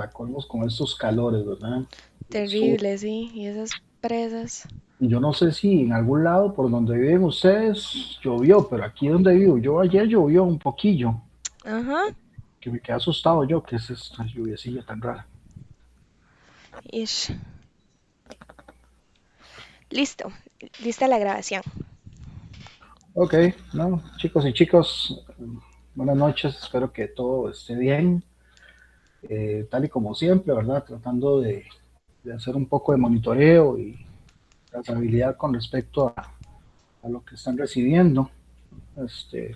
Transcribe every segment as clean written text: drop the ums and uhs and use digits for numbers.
para colmos con estos calores, ¿verdad? Eso, Terrible, sí. Y esas presas. yo no sé si en algún lado por donde viven ustedes llovió, pero aquí donde vivo yo ayer llovió un poquillo, Ajá. que me quedé asustado yo, que es esta lluviecilla tan rara. Ish. Listo. Lista la grabación. Ok, no, chicos y chicos, buenas noches, espero que todo esté bien, tal y como siempre, ¿verdad? Tratando de hacer un poco de monitoreo y trazabilidad con respecto a lo que están recibiendo.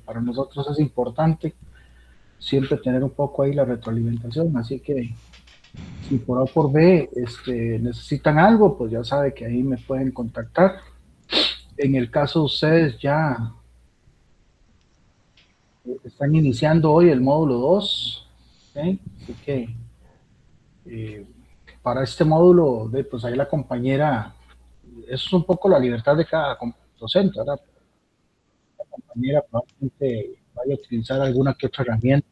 Para nosotros es importante siempre tener un poco ahí la retroalimentación, así que si por A o por B necesitan algo, pues ya sabe que ahí me pueden contactar. En el caso de ustedes ya están iniciando hoy el módulo 2, ¿ok? Así que eh, para este módulo, pues ahí la compañera, eso es un poco la libertad de cada docente, ¿verdad? La compañera probablemente vaya a utilizar alguna que otra herramienta,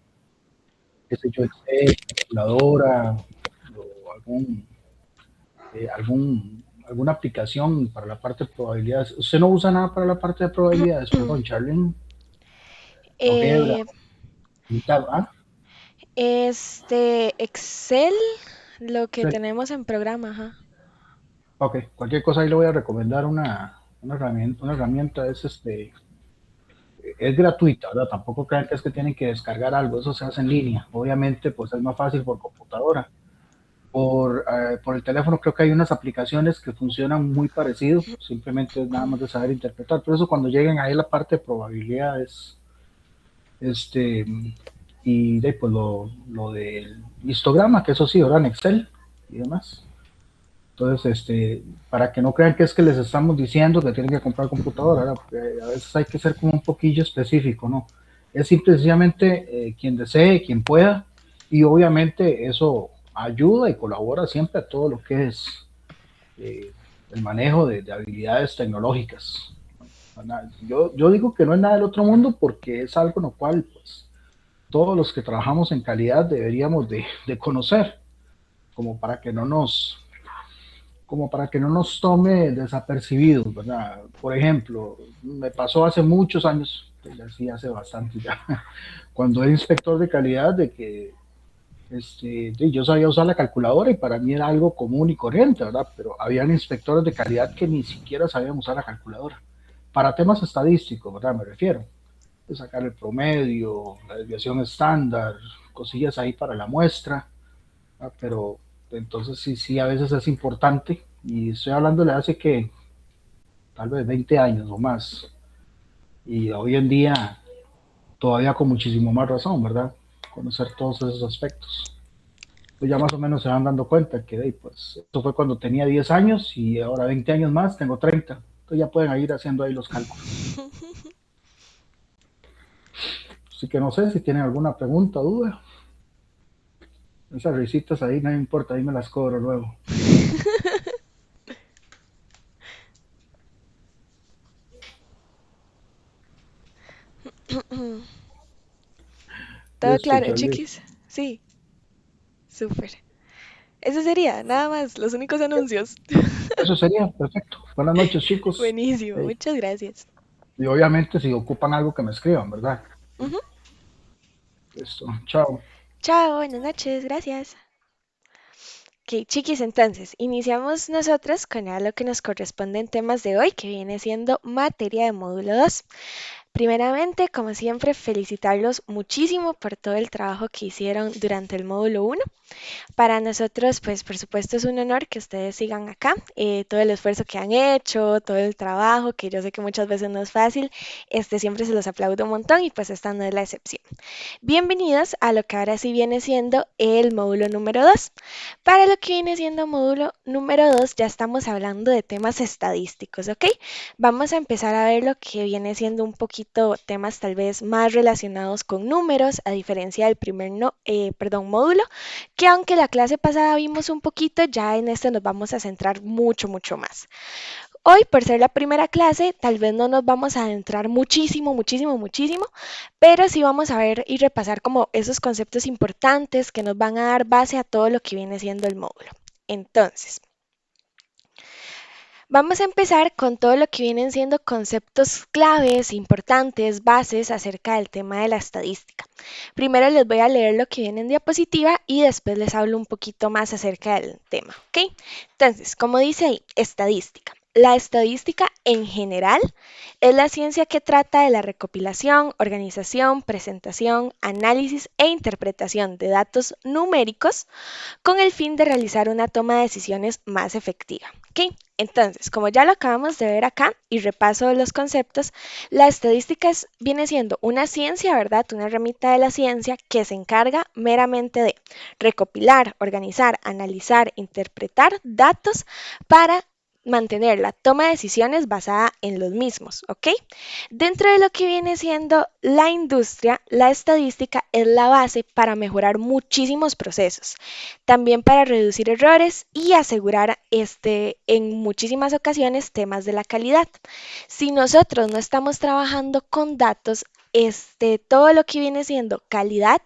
qué sé yo, Excel, calculadora o alguna aplicación para la parte de probabilidades. ¿Usted no usa nada para la parte de probabilidades? Perdón, Charlene, GeoGebra, Eh, ¿ah? Excel, lo que Excel. tenemos en programa, ajá. Ok, cualquier cosa ahí le voy a recomendar una herramienta es gratuita, ¿verdad? Tampoco crean que es que tienen que descargar algo, eso se hace en línea. Obviamente, pues es más fácil por computadora. Por el teléfono creo que hay unas aplicaciones que funcionan muy parecido, simplemente es nada más de saber interpretar. Por eso cuando lleguen ahí la parte de probabilidades, este, y de, pues lo del histograma, que eso sí, ahora en Excel y demás. Entonces, para que no crean que es que les estamos diciendo que tienen que comprar computadora, ¿verdad? Porque a veces hay que ser como un poquillo específico, ¿no? Es simple y sencillamente quien desee, quien pueda, y obviamente eso ayuda y colabora siempre a todo lo que es eh, el manejo de habilidades tecnológicas. Yo digo que no es nada del otro mundo porque es algo en lo cual pues, todos los que trabajamos en calidad deberíamos de conocer, como para que no nos como para que no nos tome desapercibidos, ¿verdad? Por ejemplo, me pasó hace muchos años, sí, hace bastante ya, cuando era inspector de calidad, de que yo sabía usar la calculadora y para mí era algo común y corriente, ¿verdad? Pero habían inspectores de calidad que ni siquiera sabían usar la calculadora. Para temas estadísticos, ¿verdad? Me refiero. De sacar el promedio, la desviación estándar, cosillas ahí para la muestra, pero entonces sí, sí, a veces es importante y estoy hablándole hace que tal vez 20 años o más y hoy en día todavía con muchísimo más razón, ¿verdad? Conocer todos esos aspectos. Pues ya más o menos se van dando cuenta que pues esto fue cuando tenía 10 años y ahora 20 años más tengo 30. Entonces ya pueden ir haciendo ahí los cálculos. Así que no sé si tienen alguna pregunta o duda. Esas risitas ahí no me importa, ahí me las cobro luego. ¿Todo Listo, claro, Charlie. chiquis? Sí, súper. Eso sería, nada más, los únicos anuncios. Eso sería perfecto. Buenas noches, chicos. Buenísimo, Hey, muchas gracias. y obviamente si ocupan algo que me escriban, ¿verdad? Ujú. Listo. Chao. Chao, buenas noches, gracias. Ok, chiquis, entonces, iniciamos nosotros con ya lo que nos corresponde en temas de hoy, que viene siendo materia de módulo 2. Primeramente, como siempre, felicitarlos muchísimo por todo el trabajo que hicieron durante el módulo 1. Para nosotros, pues por supuesto es un honor que ustedes sigan acá, todo el esfuerzo que han hecho, todo el trabajo, que yo sé que muchas veces no es fácil, siempre se los aplaudo un montón y pues esta no es la excepción. Bienvenidos a lo que ahora sí viene siendo el módulo número 2. Para lo que viene siendo módulo número 2 ya estamos hablando de temas estadísticos, ¿ok? Vamos a empezar a ver lo que viene siendo un poquito temas tal vez más relacionados con números, a diferencia del primer no, perdón, módulo, que aunque la clase pasada vimos un poquito, ya en este nos vamos a centrar mucho, mucho más. Hoy, por ser la primera clase, tal vez no nos vamos a adentrar muchísimo, muchísimo, muchísimo, pero sí vamos a ver y repasar como esos conceptos importantes que nos van a dar base a todo lo que viene siendo el módulo. Entonces, vamos a empezar con todo lo que vienen siendo conceptos claves, importantes, bases acerca del tema de la estadística. Primero les voy a leer lo que viene en diapositiva y después les hablo un poquito más acerca del tema, ¿ok? Entonces, como dice ahí, estadística. La estadística en general es la ciencia que trata de la recopilación, organización, presentación, análisis e interpretación de datos numéricos con el fin de realizar una toma de decisiones más efectiva. ¿Ok? Entonces, como ya lo acabamos de ver acá y repaso de los conceptos, la estadística viene siendo una ciencia, ¿verdad? Una ramita de la ciencia que se encarga meramente de recopilar, organizar, analizar, interpretar datos para mantener la toma de decisiones basada en los mismos, ¿ok? Dentro de lo que viene siendo la industria, la estadística es la base para mejorar muchísimos procesos, también para reducir errores y asegurar en muchísimas ocasiones temas de la calidad. Si nosotros no estamos trabajando con datos, todo lo que viene siendo calidad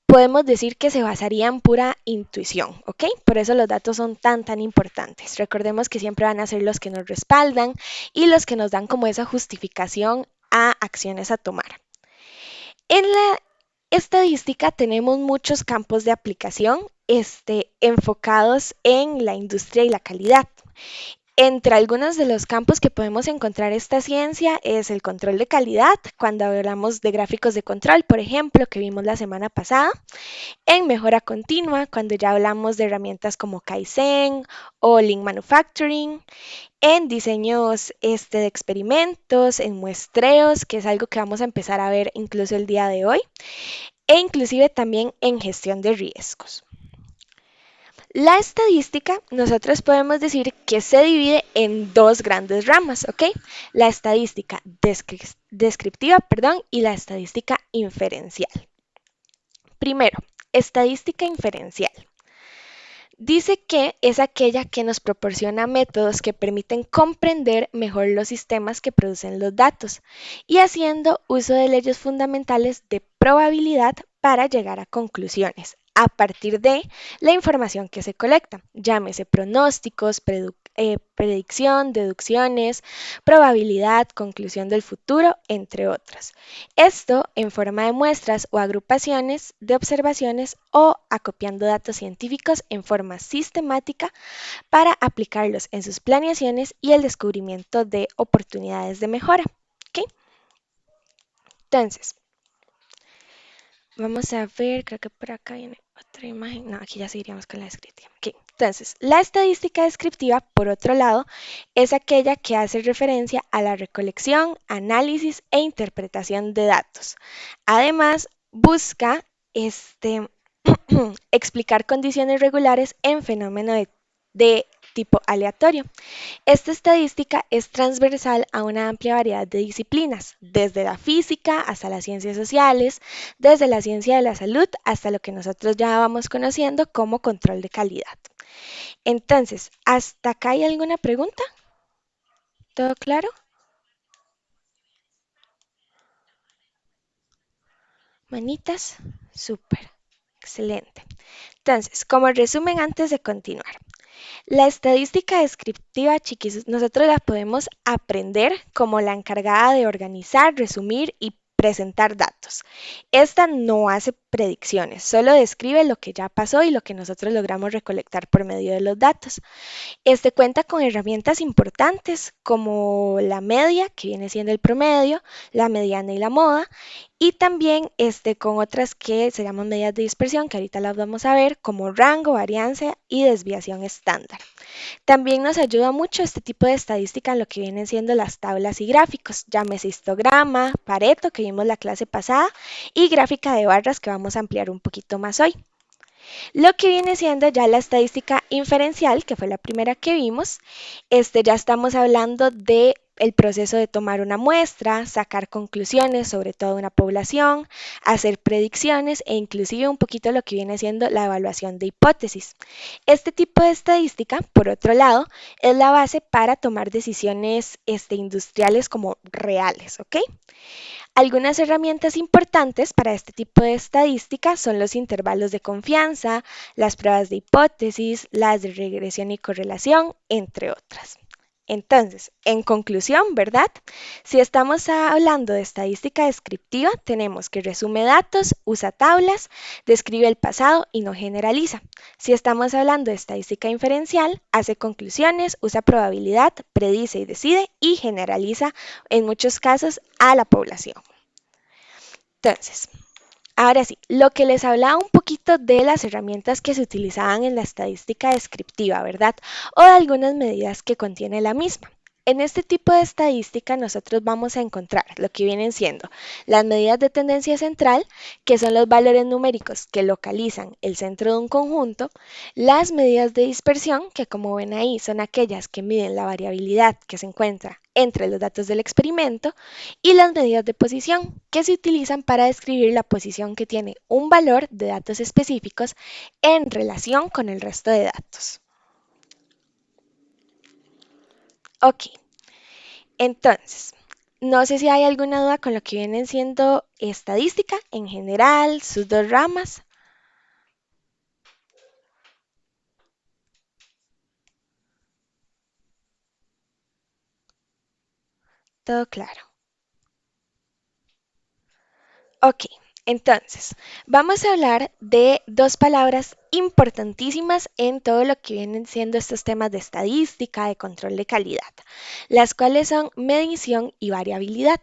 podemos decir que se basaría en pura intuición, ¿ok? Por eso los datos son tan importantes. Recordemos que siempre van a ser los que nos respaldan y los que nos dan como esa justificación a acciones a tomar. En la estadística tenemos muchos campos de aplicación enfocados en la industria y la calidad. Entre algunos de los campos que podemos encontrar esta ciencia es el control de calidad, cuando hablamos de gráficos de control, por ejemplo, que vimos la semana pasada, en mejora continua, cuando ya hablamos de herramientas como Kaizen o Lean Manufacturing, en diseños de experimentos, en muestreos, que es algo que vamos a empezar a ver incluso el día de hoy, e inclusive también en gestión de riesgos. La estadística, nosotros podemos decir que se divide en dos grandes ramas, ¿ok? La estadística descriptiva, y la estadística inferencial. Primero, estadística inferencial. Dice que es aquella que nos proporciona métodos que permiten comprender mejor los sistemas que producen los datos y haciendo uso de leyes fundamentales de probabilidad para llegar a conclusiones a partir de la información que se colecta, llámese pronósticos, predicción, deducciones, probabilidad, conclusión del futuro, entre otros. Esto en forma de muestras o agrupaciones de observaciones o acopiando datos científicos en forma sistemática para aplicarlos en sus planeaciones y el descubrimiento de oportunidades de mejora. ¿Ok? Entonces, vamos a ver, creo que por acá viene otra imagen. No, aquí ya seguiríamos con la descriptiva. Okay. Entonces, la estadística descriptiva, por otro lado, es aquella que hace referencia a la recolección, análisis e interpretación de datos. Además, busca explicar condiciones regulares en fenómenos de tipo aleatorio. Esta estadística es transversal a una amplia variedad de disciplinas, desde la física hasta las ciencias sociales, desde la ciencia de la salud hasta lo que nosotros ya vamos conociendo como control de calidad. Entonces, ¿hasta acá hay alguna pregunta? ¿Todo claro? Manitas, súper, excelente. Entonces, como resumen antes de continuar, la estadística descriptiva, chiquis, nosotros la podemos aprender como la encargada de organizar, resumir y presentar datos. Esta no hace predicciones, solo describe lo que ya pasó y lo que nosotros logramos recolectar por medio de los datos. Cuenta con herramientas importantes como la media, que viene siendo el promedio, la mediana y la moda, y también con otras que se llaman medidas de dispersión, que ahorita las vamos a ver, como rango, varianza y desviación estándar. También nos ayuda mucho este tipo de estadística en lo que vienen siendo las tablas y gráficos, llámese histograma, Pareto, que vimos la clase pasada, y gráfica de barras, que vamos a ampliar un poquito más hoy. Lo que viene siendo ya la estadística inferencial, que fue la primera que vimos, ya estamos hablando de el proceso de tomar una muestra, sacar conclusiones sobre toda una población, hacer predicciones e inclusive un poquito lo que viene siendo la evaluación de hipótesis. Este tipo de estadística, por otro lado, es la base para tomar decisiones industriales como reales, ¿ok? Algunas herramientas importantes para este tipo de estadística son los intervalos de confianza, las pruebas de hipótesis, las de regresión y correlación, entre otras. Entonces, en conclusión, ¿verdad? Si estamos hablando de estadística descriptiva, tenemos que resume datos, usa tablas, describe el pasado y no generaliza. Si estamos hablando de estadística inferencial, hace conclusiones, usa probabilidad, predice y decide y generaliza en muchos casos a la población. Entonces, ahora sí, lo que les hablaba un poquito de las herramientas que se utilizaban en la estadística descriptiva, ¿verdad? O de algunas medidas que contiene la misma. En este tipo de estadística nosotros vamos a encontrar lo que vienen siendo las medidas de tendencia central, que son los valores numéricos que localizan el centro de un conjunto, las medidas de dispersión, que como ven ahí son aquellas que miden la variabilidad que se encuentra entre los datos del experimento, y las medidas de posición, que se utilizan para describir la posición que tiene un valor de datos específicos en relación con el resto de datos. Ok, entonces, no sé si hay alguna duda con lo que viene siendo estadística en general, sus dos ramas. Todo claro. Ok, entonces, vamos a hablar de dos palabras importantísimas en todo lo que vienen siendo estos temas de estadística, de control de calidad, las cuales son medición y variabilidad.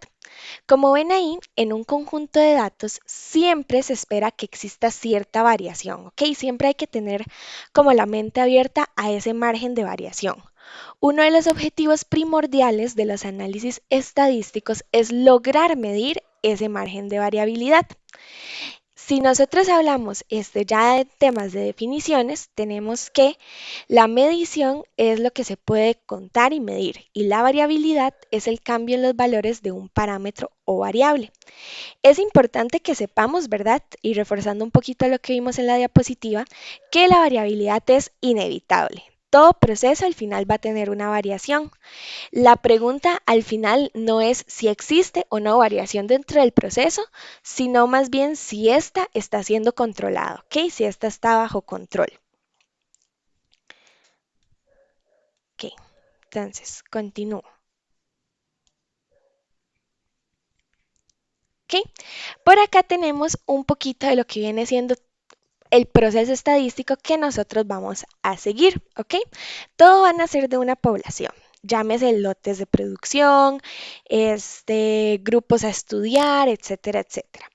Como ven ahí, en un conjunto de datos siempre se espera que exista cierta variación, ¿ok? Siempre hay que tener como la mente abierta a ese margen de variación. Uno de los objetivos primordiales de los análisis estadísticos es lograr medir ese margen de variabilidad. Si nosotros hablamos ya de temas de definiciones, tenemos que la medición es lo que se puede contar y medir y la variabilidad es el cambio en los valores de un parámetro o variable. Es importante que sepamos, ¿verdad? Y reforzando un poquito lo que vimos en la diapositiva, que la variabilidad es inevitable. Todo proceso al final va a tener una variación. La pregunta al final no es si existe o no variación dentro del proceso, sino más bien si ésta está siendo controlada, ¿ok? Si ésta está bajo control. Ok, entonces continúo. Ok, por acá tenemos un poquito de lo que viene siendo el proceso estadístico que nosotros vamos a seguir, ¿ok? Todo van a ser de una población. Llámese lotes de producción, grupos a estudiar, etcétera, etcétera.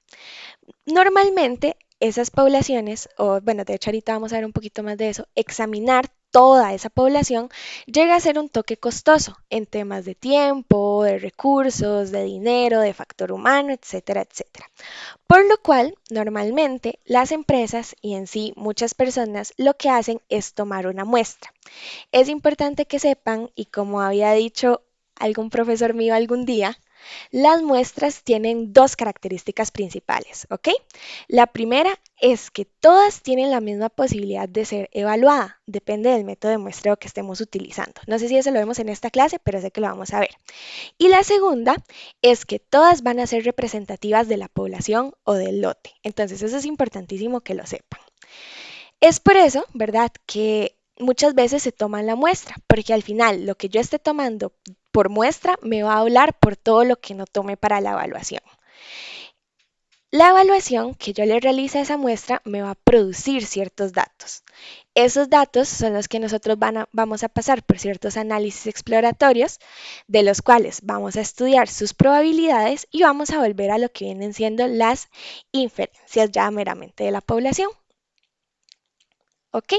Normalmente esas poblaciones, o bueno, de hecho ahorita vamos a ver un poquito más de eso, examinar toda esa población llega a ser un toque costoso en temas de tiempo, de recursos, de dinero, de factor humano, etcétera, etcétera. Por lo cual, normalmente las empresas y en sí muchas personas lo que hacen es tomar una muestra. Es importante que sepan, y como había dicho algún profesor mío algún día, las muestras tienen dos características principales, ¿ok? La primera es que todas tienen la misma posibilidad de ser evaluada, depende del método de muestreo que estemos utilizando. No sé si eso lo vemos en esta clase, pero sé que lo vamos a ver. Y la segunda es que todas van a ser representativas de la población o del lote. Entonces, eso es importantísimo que lo sepan. Es por eso, ¿verdad?, que muchas veces se toman la muestra, porque al final lo que yo esté tomando por muestra me va a hablar por todo lo que no tome para la evaluación. La evaluación que yo le realice a esa muestra me va a producir ciertos datos. Esos datos son los que nosotros vamos a pasar por ciertos análisis exploratorios, de los cuales vamos a estudiar sus probabilidades y vamos a volver a lo que vienen siendo las inferencias ya meramente de la población. ¿Ok?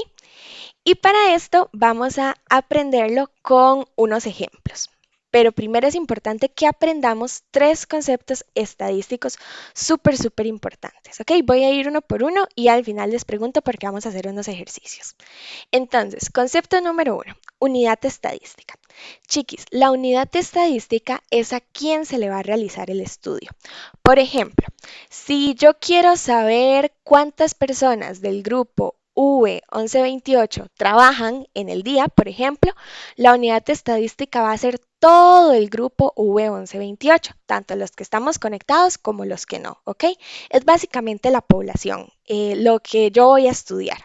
Y para esto vamos a aprenderlo con unos ejemplos. pero primero es importante que aprendamos tres conceptos estadísticos súper importantes, ¿ok? Voy a ir uno por uno y al final les pregunto porque vamos a hacer unos ejercicios. Entonces, concepto número uno, unidad estadística. Chiquis, la unidad estadística es a quién se le va a realizar el estudio. Por ejemplo, si yo quiero saber cuántas personas del grupo V1128 trabajan en el día, por ejemplo, la unidad estadística va a ser todo el grupo V1128, tanto los que estamos conectados como los que no, ¿ok? Es básicamente la población, lo que yo voy a estudiar.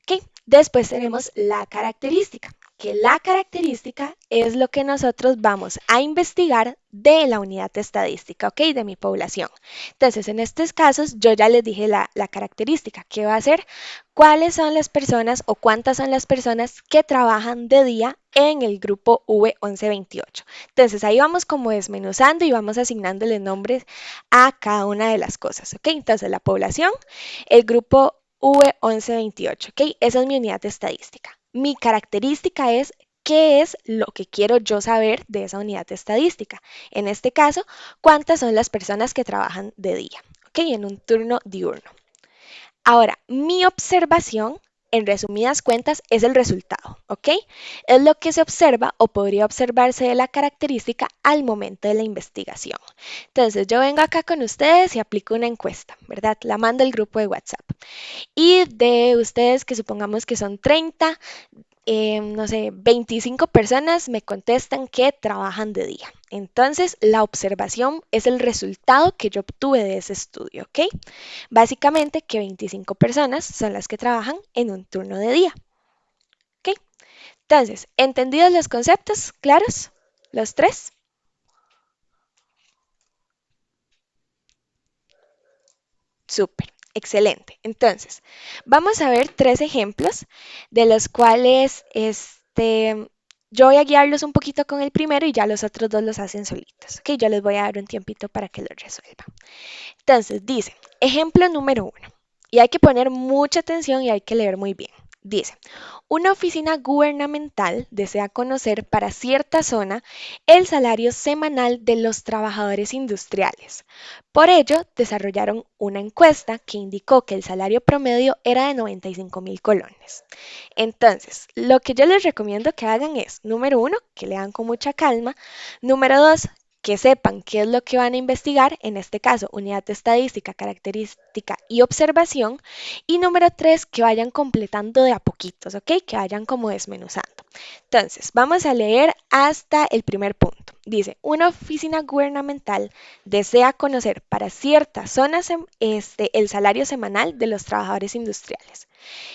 ¿Ok? Después tenemos la característica, que la característica es lo que nosotros vamos a investigar de la unidad estadística, ¿ok? De mi población. Entonces, en estos casos, yo ya les dije la característica, que va a ser cuáles son las personas o cuántas son las personas que trabajan de día en el grupo V1128. Entonces, ahí vamos como desmenuzando y vamos asignándole nombres a cada una de las cosas, ¿ok? Entonces, la población, el grupo V1128, ¿ok? Esa es mi unidad estadística. Mi característica es qué es lo que quiero yo saber de esa unidad estadística. En este caso, cuántas son las personas que trabajan de día, ¿ok? En un turno diurno. Ahora, mi observación, en resumidas cuentas, es el resultado, ¿ok? Es lo que se observa o podría observarse de la característica al momento de la investigación. Entonces, yo vengo acá con ustedes y aplico una encuesta, ¿verdad? La mando al grupo de WhatsApp. Y de ustedes, que supongamos que son 30, no sé, 25 personas me contestan que trabajan de día. Entonces, la observación es el resultado que yo obtuve de ese estudio, ¿ok? Básicamente que 25 personas son las que trabajan en un turno de día, ¿ok? Entonces, ¿entendidos los conceptos? ¿Claros? ¿Los tres? Súper, excelente. Entonces, vamos a ver tres ejemplos de los cuales yo voy a guiarlos un poquito con el primero y ya los otros dos los hacen solitos. Ok, yo les voy a dar un tiempito para que lo resuelvan. Entonces, dice, ejemplo número uno. Y hay que poner mucha atención y hay que leer muy bien. Dice, una oficina gubernamental desea conocer para cierta zona el salario semanal de los trabajadores industriales. Por ello, desarrollaron una encuesta que indicó que el salario promedio era de 95.000 colones. Entonces, lo que yo les recomiendo que hagan es, número uno, que lean con mucha calma. Número dos, que sepan qué es lo que van a investigar, en este caso, unidad estadística, característica y observación. Y número tres, que vayan completando de a poquitos, ¿ok? Que vayan como desmenuzando. Entonces, vamos a leer hasta el primer punto. Dice, una oficina gubernamental desea conocer para ciertas zonas el salario semanal de los trabajadores industriales.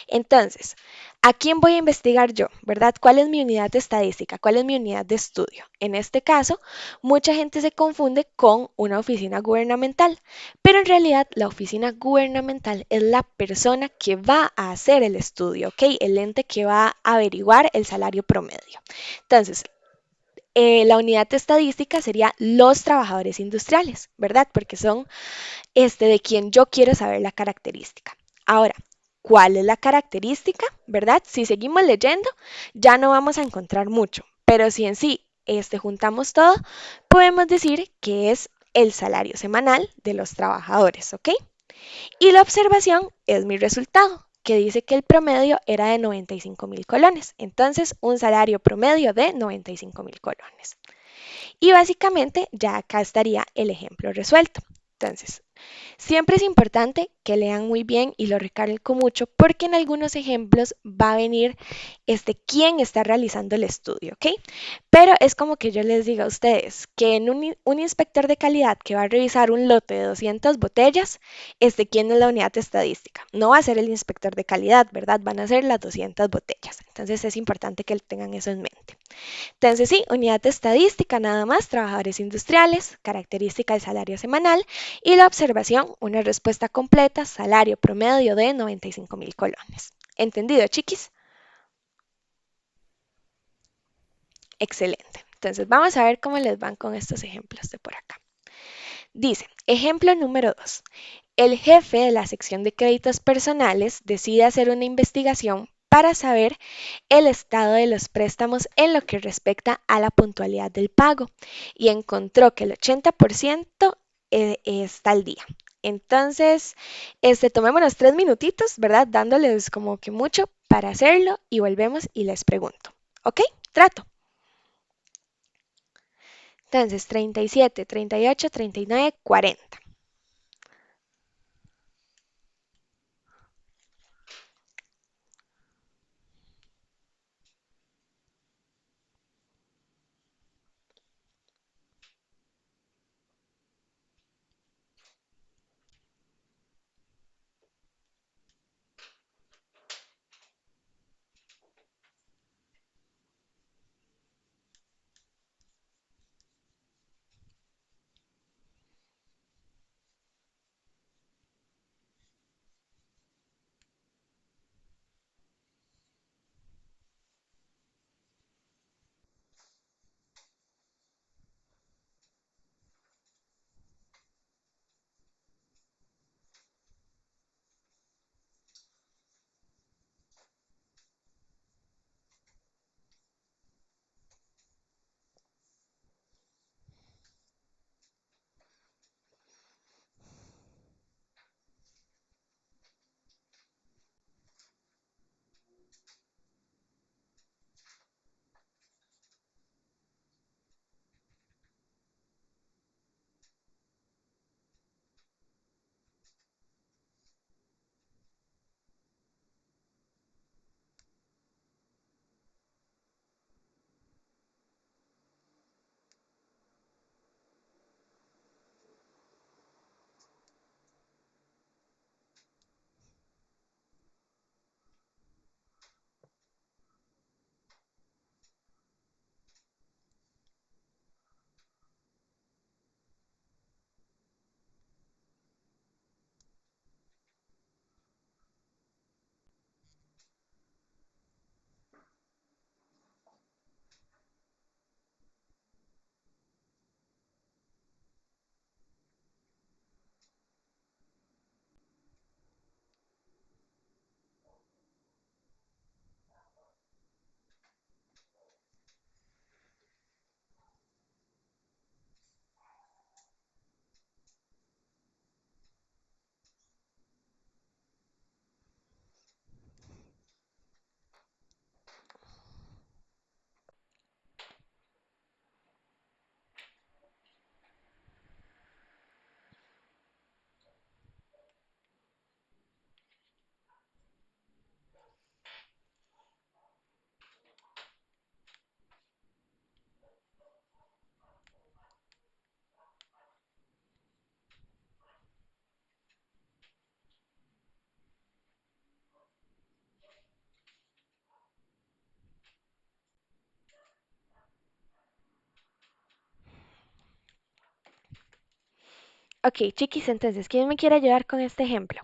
Entonces, ¿a quién voy a investigar yo? ¿Verdad? ¿Cuál es mi unidad estadística? ¿Cuál es mi unidad de estudio? En este caso, mucha gente se confunde con una oficina gubernamental, pero en realidad la oficina gubernamental es la persona que va a hacer el estudio, ¿ok? El ente que va a averiguar el salario promedio. Entonces, la unidad estadística sería los trabajadores industriales, ¿verdad? Porque son de quien yo quiero saber la característica. Ahora, ¿cuál es la característica? ¿Verdad? Si seguimos leyendo, ya no vamos a encontrar mucho, pero si en sí juntamos todo, podemos decir que es el salario semanal de los trabajadores, ¿ok? Y la observación es mi resultado, que dice que el promedio era de 95.000 colones. Entonces, un salario promedio de 95.000 colones. Y básicamente ya acá estaría el ejemplo resuelto. Entonces, siempre es importante que lean muy bien y lo recalco mucho porque en algunos ejemplos va a venir quién está realizando el estudio, ¿ok? Pero es como que yo les diga a ustedes que en un inspector de calidad que va a revisar un lote de 200 botellas, ¿quién es la unidad estadística? No va a ser el inspector de calidad, ¿verdad? Van a ser las 200 botellas. Entonces es importante que tengan eso en mente. Entonces sí, unidad estadística nada más, trabajadores industriales, característica del salario semanal y la observación, una respuesta completa, salario promedio de 95.000 colones. ¿Entendido, chiquis? Excelente. Entonces vamos a ver cómo les van con estos ejemplos de por acá. Dice, ejemplo número 2. El jefe de la sección de créditos personales decide hacer una investigación para saber el estado de los préstamos en lo que respecta a la puntualidad del pago y encontró que el 80% está al día. Entonces, tomémonos 3 minutitos, ¿verdad? Dándoles como que mucho para hacerlo y volvemos y les pregunto. ¿Ok? Trato. Entonces, 37, 38, 39, 40. Ok, chiquis, entonces, ¿quién me quiere ayudar con este ejemplo?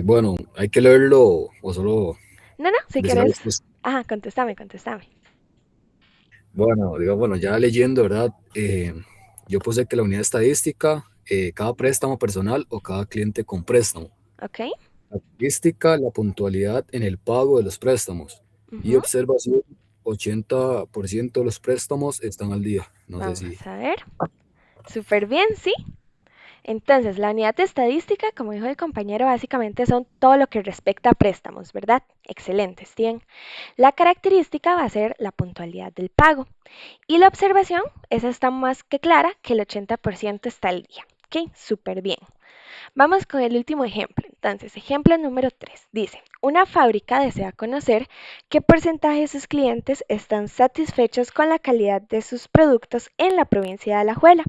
Bueno, hay que leerlo o solo No, no, si decir la querés. respuesta. Ajá, contéstame, contéstame. Bueno, digo, bueno, ya leyendo, ¿verdad? Yo puse que la unidad estadística, cada préstamo personal o cada cliente con préstamo. Ok. La estadística, la puntualidad en el pago de los préstamos. Y Ujú. observación, 80% de los préstamos están al día. No sé si... Vamos a ver. Súper bien, sí. Entonces, la unidad de estadística, como dijo el compañero, básicamente son todo lo que respecta a préstamos, ¿verdad? Excelente, bien. La característica va a ser la puntualidad del pago. Y la observación, esa está más que clara, que el 80% está al día. Ok, súper bien. Vamos con el último ejemplo. Entonces, ejemplo número 3. Dice, una fábrica desea conocer qué porcentaje de sus clientes están satisfechos con la calidad de sus productos en la provincia de Alajuela,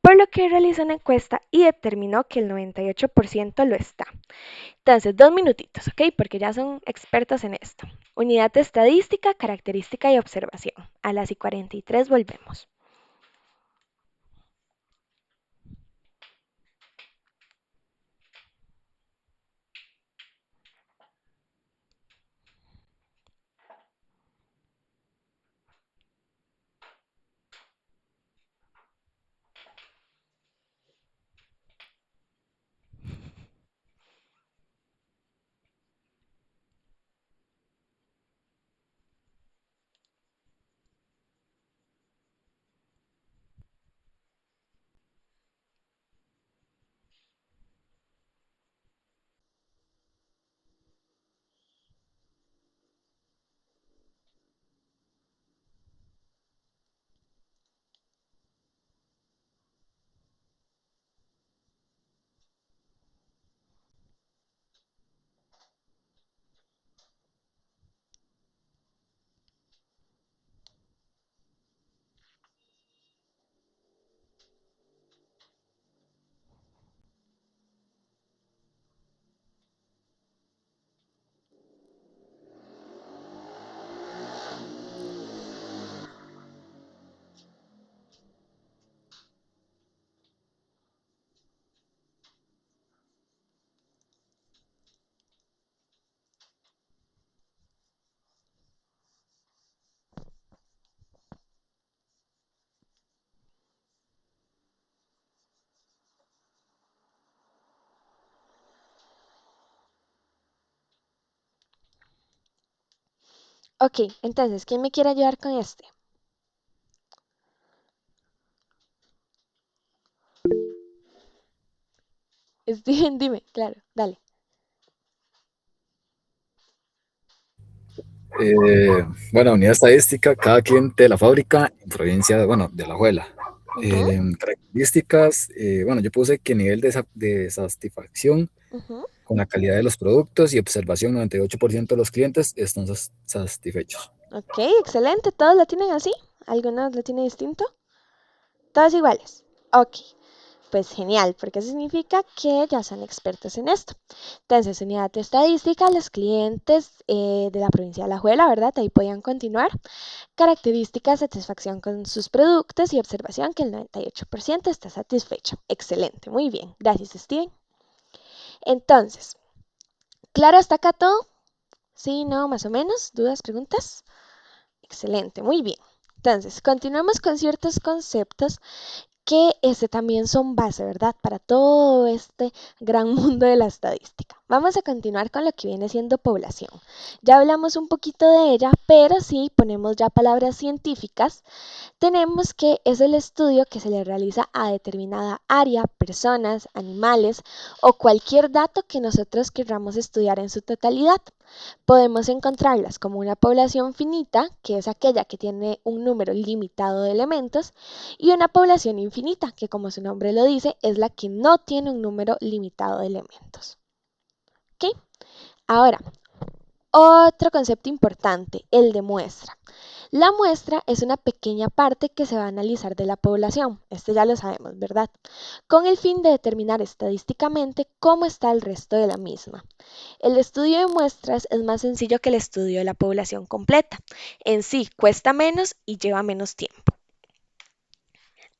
por lo que realizó una encuesta y determinó que el 98% lo está. Entonces, 2 minutitos, ¿ok? Porque ya son expertos en esto. Unidad de estadística, característica y observación. A las y 43 volvemos. Ok, entonces, ¿quién me quiere ayudar con este? Steven, dime, claro, dale. Bueno, unidad estadística, cada cliente de la fábrica en provincia, bueno, de la abuela. Ujú, Características, bueno, yo puse que nivel de satisfacción ujú. con la calidad de los productos y observación, 98% de los clientes están satisfechos. Ok, excelente, ¿todos lo tienen así? ¿Algunos lo tienen distinto? Todos iguales. Ok, pues genial, porque eso significa que ya son expertos en esto. Entonces, unidad de estadística, los clientes de la provincia de Alajuela, ¿verdad? Ahí podían continuar. Características, satisfacción con sus productos y observación que el 98% está satisfecho. Excelente, muy bien. Gracias, Steven. Entonces, ¿claro hasta acá todo? Sí, no, más o menos. ¿Dudas, preguntas? Excelente, muy bien. Entonces, continuamos con ciertos conceptos que también son base, ¿verdad? Para todo este gran mundo de la estadística. Vamos a continuar con lo que viene siendo población. Ya hablamos un poquito de ella, pero si ponemos ya palabras científicas, tenemos que es el estudio que se le realiza a determinada área, personas, animales o cualquier dato que nosotros queramos estudiar en su totalidad. Podemos encontrarlas como una población finita, que es aquella que tiene un número limitado de elementos, y una población infinita, que como su nombre lo dice, es la que no tiene un número limitado de elementos. ¿Ok? Ahora, otro concepto importante, el de muestra. La muestra es una pequeña parte que se va a analizar de la población, este ya lo sabemos, ¿verdad? Con el fin de determinar estadísticamente cómo está el resto de la misma. El estudio de muestras es más sencillo que el estudio de la población completa. En sí, cuesta menos y lleva menos tiempo.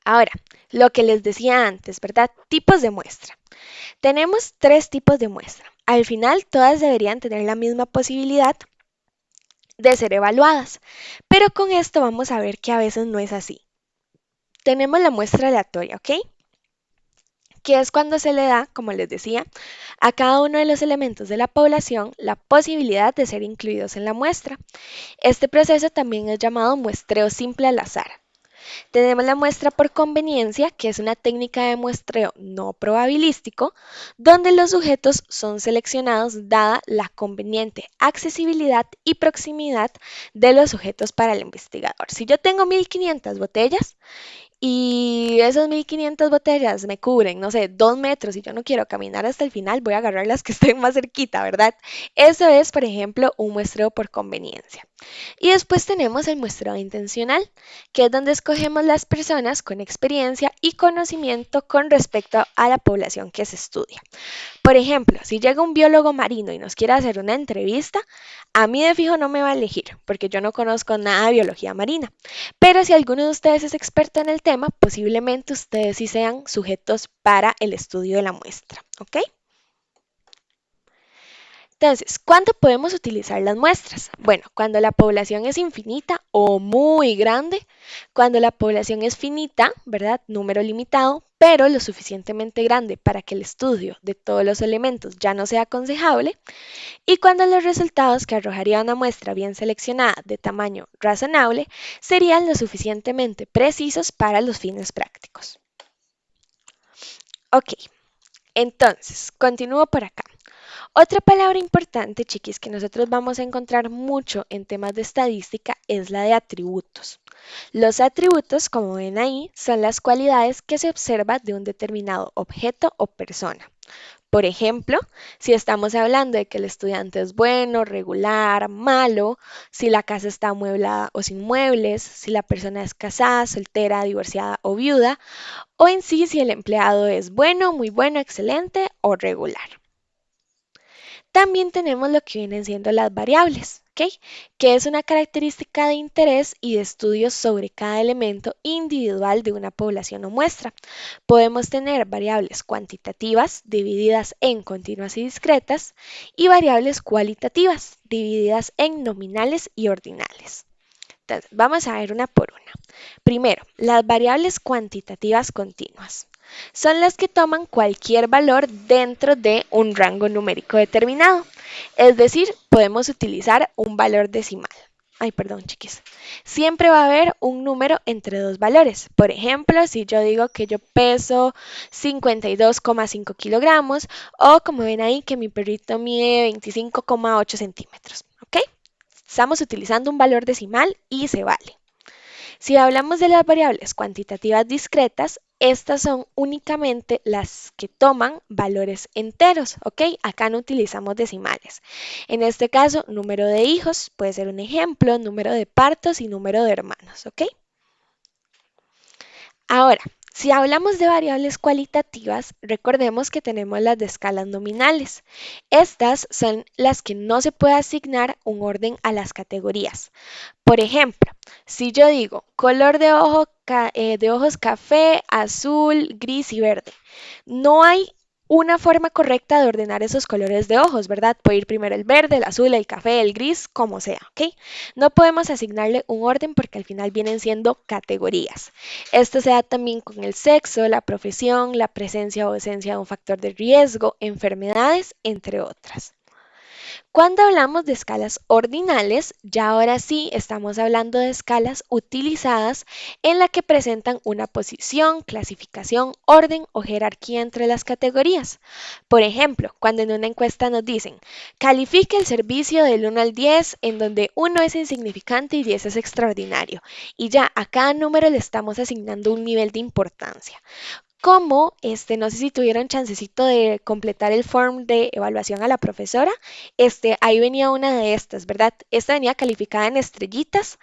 Ahora, lo que les decía antes, ¿verdad? Tipos de muestra. Tenemos tres tipos de muestra. Al final, todas deberían tener la misma posibilidad de ser evaluadas, pero con esto vamos a ver que a veces no es así. Tenemos la muestra aleatoria, ¿ok? Que es cuando se le da, como les decía, a cada uno de los elementos de la población la posibilidad de ser incluidos en la muestra. Este proceso también es llamado muestreo simple al azar. Tenemos la muestra por conveniencia, que es una técnica de muestreo no probabilístico, donde los sujetos son seleccionados dada la conveniente accesibilidad y proximidad de los sujetos para el investigador. Si yo tengo 1500 botellas, y esas 1500 botellas me cubren, no sé, 2 metros y yo no quiero caminar hasta el final, voy a agarrar las que estén más cerquita, ¿verdad? Eso es, por ejemplo, un muestreo por conveniencia. Y después tenemos el muestreo intencional, que es donde escogemos las personas con experiencia y conocimiento con respecto a la población que se estudia. Por ejemplo, si llega un biólogo marino y nos quiere hacer una entrevista, a mí de fijo no me va a elegir, porque yo no conozco nada de biología marina. Pero si alguno de ustedes es experto en el tema, posiblemente ustedes sí sean sujetos para el estudio de la muestra, ¿ok? Entonces, ¿cuándo podemos utilizar las muestras? Bueno, cuando la población es infinita o muy grande, cuando la población es finita, ¿verdad? Número limitado, pero lo suficientemente grande para que el estudio de todos los elementos ya no sea aconsejable, y cuando los resultados que arrojaría una muestra bien seleccionada de tamaño razonable serían lo suficientemente precisos para los fines prácticos. Ok, entonces, continúo por acá. Otra palabra importante, chiquis, que nosotros vamos a encontrar mucho en temas de estadística es la de atributos. Los atributos, como ven ahí, son las cualidades que se observa de un determinado objeto o persona. Por ejemplo, si estamos hablando de que el estudiante es bueno, regular, malo, si la casa está amueblada o sin muebles, si la persona es casada, soltera, divorciada o viuda, o en sí si el empleado es bueno, muy bueno, excelente o regular. También tenemos lo que vienen siendo las variables, ¿ok? Que es una característica de interés y de estudios sobre cada elemento individual de una población o muestra. Podemos tener variables cuantitativas divididas en continuas y discretas y variables cualitativas divididas en nominales y ordinales. Entonces, vamos a ver una por una. Primero, las variables cuantitativas continuas. Son las que toman cualquier valor dentro de un rango numérico determinado. Es decir, podemos utilizar un valor decimal. Ay, perdón, chiquis. Siempre va a haber un número entre dos valores. Por ejemplo, si yo digo que yo peso 52,5 kilogramos o como ven ahí que mi perrito mide 25,8 centímetros. ¿Ok? Estamos utilizando un valor decimal y se vale. Si hablamos de las variables cuantitativas discretas, estas son únicamente las que toman valores enteros, ¿ok? Acá no utilizamos decimales. En este caso, número de hijos puede ser un ejemplo, número de partos y número de hermanos, ¿ok? Ahora, si hablamos de variables cualitativas, recordemos que tenemos las de escalas nominales. Estas son las que no se puede asignar un orden a las categorías. Por ejemplo, si yo digo color de ojos café, azul, gris y verde, no hay una forma correcta de ordenar esos colores de ojos, ¿verdad? Puede ir primero el verde, el azul, el café, el gris, como sea, ¿ok? No podemos asignarle un orden porque al final vienen siendo categorías. Esto se da también con el sexo, la profesión, la presencia o ausencia de un factor de riesgo, enfermedades, entre otras. Cuando hablamos de escalas ordinales, ya ahora sí estamos hablando de escalas utilizadas en la que presentan una posición, clasificación, orden o jerarquía entre las categorías. Por ejemplo, cuando en una encuesta nos dicen, califique el servicio del 1 al 10, en donde 1 es insignificante y 10 es extraordinario. Y ya a cada número le estamos asignando un nivel de importancia. Como, no sé si tuvieron chancecito de completar el form de evaluación a la profesora, ahí venía una de estas, ¿verdad? Esta venía calificada en estrellitas,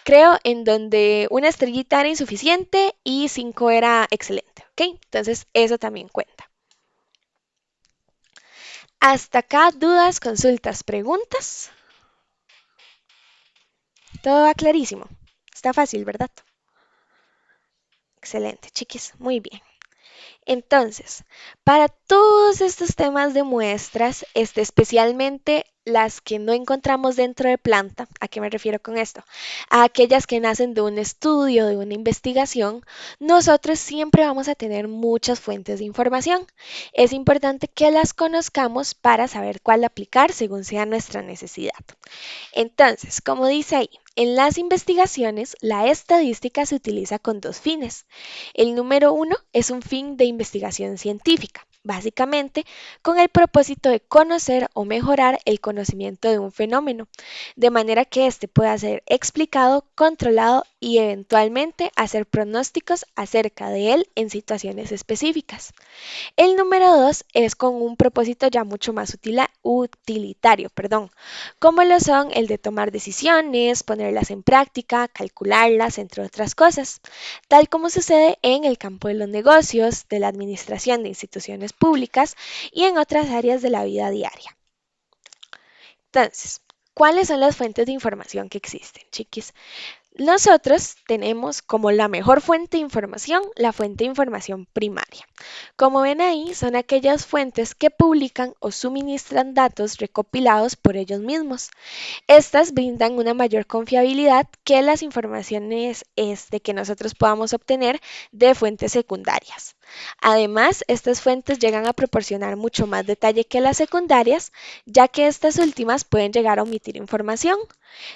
creo, en donde una estrellita era insuficiente y 5 era excelente, ¿ok? Entonces, eso también cuenta. Hasta acá, dudas, consultas, preguntas. Todo va clarísimo. Está fácil, ¿verdad? Excelente, chiquis, muy bien. Entonces, para todos estos temas de muestras, especialmente las que no encontramos dentro de planta, ¿a qué me refiero con esto? A aquellas que nacen de un estudio, de una investigación, nosotros siempre vamos a tener muchas fuentes de información. Es importante que las conozcamos para saber cuál aplicar según sea nuestra necesidad. Entonces, como dice ahí, en las investigaciones, la estadística se utiliza con dos fines. El número uno es un fin de investigación científica, básicamente con el propósito de conocer o mejorar el conocimiento de un fenómeno, de manera que éste pueda ser explicado, controlado y eventualmente hacer pronósticos acerca de él en situaciones específicas. El número 2 es con un propósito ya mucho más utilitario, como lo son el de tomar decisiones, ponerlas en práctica, calcularlas, entre otras cosas, tal como sucede en el campo de los negocios, de la administración de instituciones públicas y en otras áreas de la vida diaria. Entonces, ¿cuáles son las fuentes de información que existen, chiquis? Nosotros tenemos como la mejor fuente de información la fuente de información primaria. Como ven ahí, son aquellas fuentes que publican o suministran datos recopilados por ellos mismos. Estas brindan una mayor confiabilidad que las informaciones que nosotros podamos obtener de fuentes secundarias. Además, estas fuentes llegan a proporcionar mucho más detalle que las secundarias, ya que estas últimas pueden llegar a omitir información.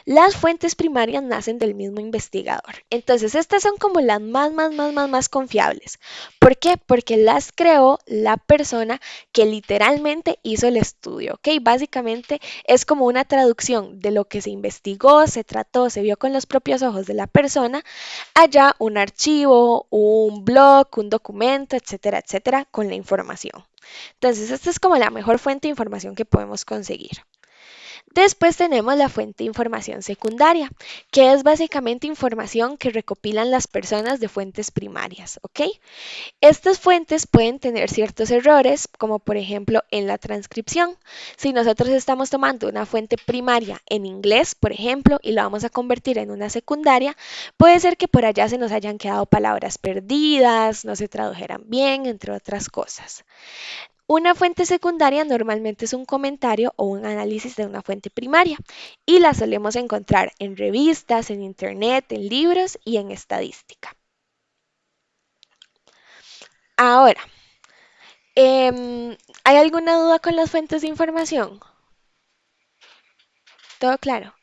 Las fuentes primarias nacen del mismo investigador. Entonces, estas son como las más confiables. ¿Por qué? Porque las creó la persona que literalmente hizo el estudio, ¿ok? Básicamente es como una traducción de lo que se investigó, se trató, se vio con los propios ojos de la persona, allá un archivo, un blog, un documento, etcétera, etcétera, con la información. Entonces, esta es como la mejor fuente de información que podemos conseguir. Después tenemos la fuente de información secundaria, que es básicamente información que recopilan las personas de fuentes primarias, ¿ok? Estas fuentes pueden tener ciertos errores, como por ejemplo en la transcripción. Si nosotros estamos tomando una fuente primaria en inglés, por ejemplo, y la vamos a convertir en una secundaria, puede ser que por allá se nos hayan quedado palabras perdidas, no se tradujeran bien, entre otras cosas. Una fuente secundaria normalmente es un comentario o un análisis de una fuente primaria y la solemos encontrar en revistas, en internet, en libros y en estadística. Ahora, ¿hay alguna duda con las fuentes de información? ¿Todo claro?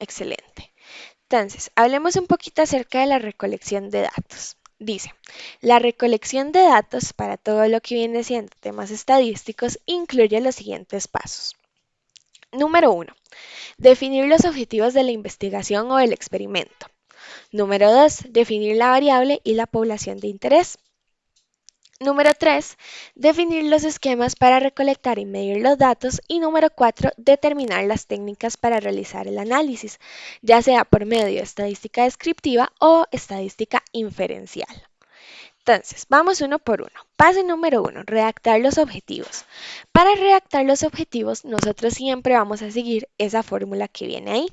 Excelente. Entonces, hablemos un poquito acerca de la recolección de datos. Dice, la recolección de datos para todo lo que viene siendo temas estadísticos incluye los siguientes pasos. Número 1. Definir los objetivos de la investigación o el experimento. Número 2. Definir la variable y la población de interés. Número 3. Definir los esquemas para recolectar y medir los datos. Y número 4. Determinar las técnicas para realizar el análisis, ya sea por medio de estadística descriptiva o estadística inferencial. Entonces, vamos uno por uno. Paso número 1, redactar los objetivos. Para redactar los objetivos, nosotros siempre vamos a seguir esa fórmula que viene ahí.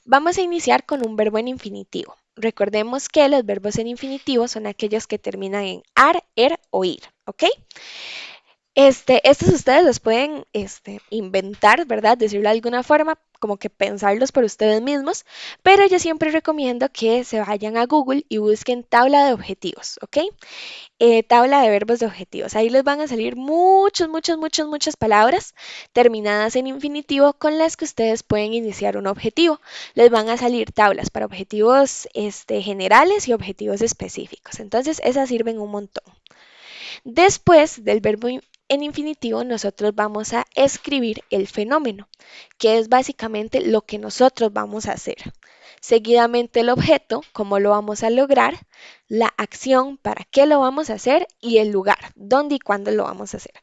Vamos a iniciar con un verbo en infinitivo. Recordemos que los verbos en infinitivo son aquellos que terminan en ar, er o ir, ¿ok? Estos ustedes los pueden inventar, ¿verdad? Decirlo de alguna forma, como que pensarlos por ustedes mismos, pero yo siempre recomiendo que se vayan a Google y busquen tabla de objetivos, ¿ok? Tabla de verbos de objetivos. Ahí les van a salir muchas palabras terminadas en infinitivo con las que ustedes pueden iniciar un objetivo. Les van a salir tablas para objetivos generales y objetivos específicos. Entonces, esas sirven un montón. Después del verbo en infinitivo, nosotros vamos a escribir el fenómeno, que es básicamente lo que nosotros vamos a hacer. Seguidamente el objeto, cómo lo vamos a lograr, la acción, para qué lo vamos a hacer y el lugar, dónde y cuándo lo vamos a hacer.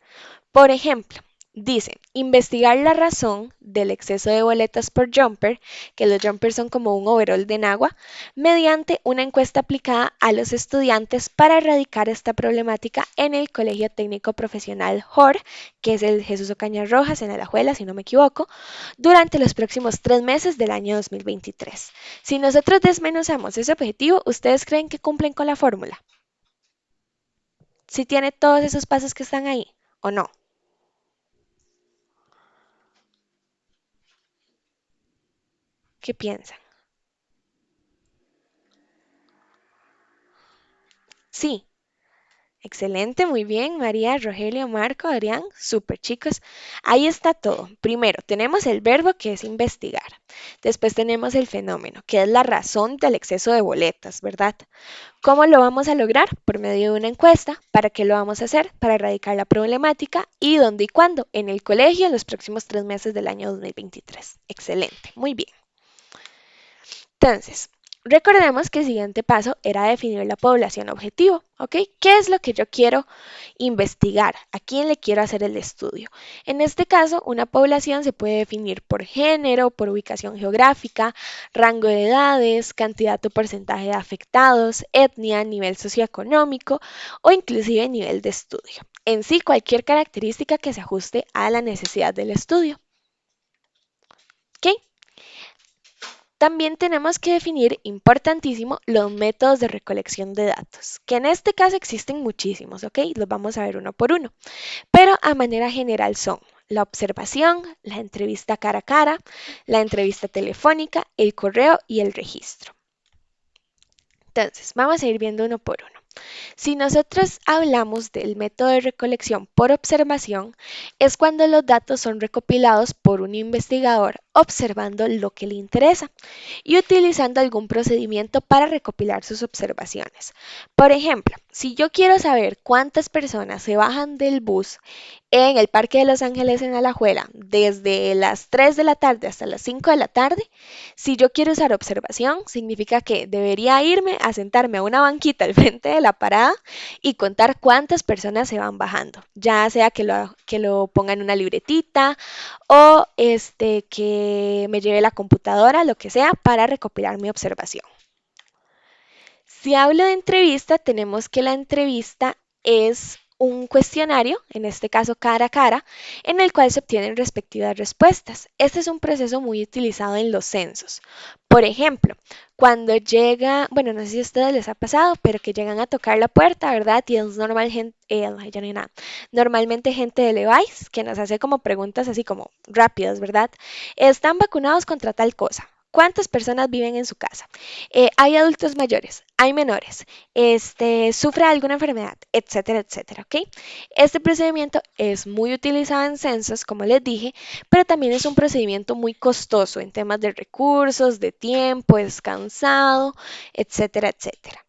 Por ejemplo, dice, investigar la razón del exceso de boletas por jumper, que los jumpers son como un overall de Nagua, mediante una encuesta aplicada a los estudiantes para erradicar esta problemática en el Colegio Técnico Profesional JOR, que es el Jesús Ocaña Rojas en Alajuela, si no me equivoco, durante los próximos 3 meses del año 2023. Si nosotros desmenuzamos ese objetivo, ¿ustedes creen que cumplen con la fórmula? ¿Si tiene todos esos pasos que están ahí o no? ¿Qué piensan? Sí, excelente, muy bien, María, Rogelio, Marco, Adrián, súper chicos. Ahí está todo. Primero, tenemos el verbo que es investigar. Después tenemos el fenómeno, que es la razón del exceso de boletas, ¿verdad? ¿Cómo lo vamos a lograr? Por medio de una encuesta. ¿Para qué lo vamos a hacer? Para erradicar la problemática. ¿Y dónde y cuándo? En el colegio en los próximos 3 meses del año 2023. Excelente, muy bien. Entonces, recordemos que el siguiente paso era definir la población objetivo, ¿ok? ¿Qué es lo que yo quiero investigar? ¿A quién le quiero hacer el estudio? En este caso, una población se puede definir por género, por ubicación geográfica, rango de edades, cantidad o porcentaje de afectados, etnia, nivel socioeconómico o inclusive nivel de estudio. En sí, cualquier característica que se ajuste a la necesidad del estudio. ¿Ok? También tenemos que definir, importantísimo, los métodos de recolección de datos, que en este caso existen muchísimos, ¿ok? Los vamos a ver uno por uno, pero a manera general son la observación, la entrevista cara a cara, la entrevista telefónica, el correo y el registro. Entonces, vamos a ir viendo uno por uno. Si nosotros hablamos del método de recolección por observación, es cuando los datos son recopilados por un investigador observando lo que le interesa y utilizando algún procedimiento para recopilar sus observaciones. Por ejemplo, si yo quiero saber cuántas personas se bajan del bus en el Parque de Los Ángeles en Alajuela desde las 3 de la tarde hasta las 5 de la tarde, si yo quiero usar observación, significa que debería irme a sentarme a una banquita al frente de la parada y contar cuántas personas se van bajando, ya sea que lo ponga en una libretita o que me lleve la computadora, lo que sea, para recopilar mi observación. Si hablo de entrevista, tenemos que la entrevista es un cuestionario, en este caso cara a cara, en el cual se obtienen respectivas respuestas. Este es un proceso muy utilizado en los censos. Por ejemplo, cuando llega, bueno, no sé si a ustedes les ha pasado, pero que llegan a tocar la puerta, ¿verdad? Y es normal gente, ya no hay nada. Normalmente gente de Levi's que nos hace como preguntas así como rápidas, ¿verdad? ¿Están vacunados contra tal cosa? ¿Cuántas personas viven en su casa? ¿Hay adultos mayores? ¿Hay menores? ¿Sufre alguna enfermedad? Etcétera, etcétera, ¿ok? Este procedimiento es muy utilizado en censos, como les dije, pero también es un procedimiento muy costoso en temas de recursos, de tiempo, es cansado, etcétera, etcétera.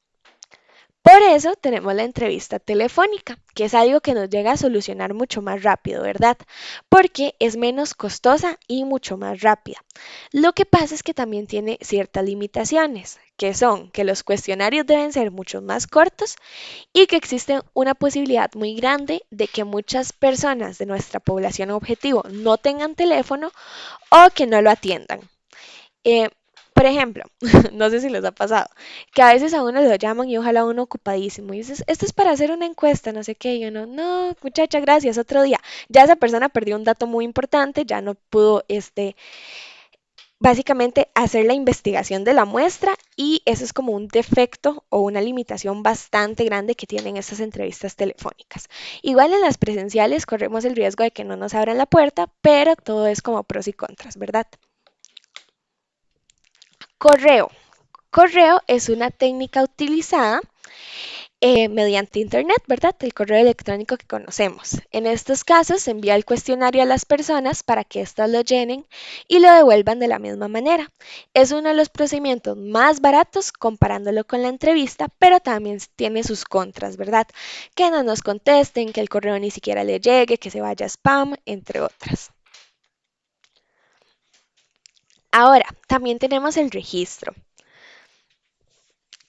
Por eso tenemos la entrevista telefónica, que es algo que nos llega a solucionar mucho más rápido, ¿verdad? Porque es menos costosa y mucho más rápida. Lo que pasa es que también tiene ciertas limitaciones, que son que los cuestionarios deben ser mucho más cortos y que existe una posibilidad muy grande de que muchas personas de nuestra población objetivo no tengan teléfono o que no lo atiendan. Eh, por ejemplo, no sé si les ha pasado, que a veces a uno lo llaman y ojalá uno ocupadísimo y dices, esto es para hacer una encuesta, no sé qué, y uno, no, muchacha, gracias, otro día. Ya esa persona perdió un dato muy importante, ya no pudo, básicamente hacer la investigación de la muestra y eso es como un defecto o una limitación bastante grande que tienen estas entrevistas telefónicas. Igual en las presenciales corremos el riesgo de que no nos abran la puerta, pero todo es como pros y contras, ¿verdad? Correo. Correo es una técnica utilizada mediante Internet, ¿verdad? El correo electrónico que conocemos. En estos casos se envía el cuestionario a las personas para que éstas lo llenen y lo devuelvan de la misma manera. Es uno de los procedimientos más baratos comparándolo con la entrevista, pero también tiene sus contras, ¿verdad? Que no nos contesten, que el correo ni siquiera le llegue, que se vaya a spam, entre otras. Ahora, también tenemos el registro.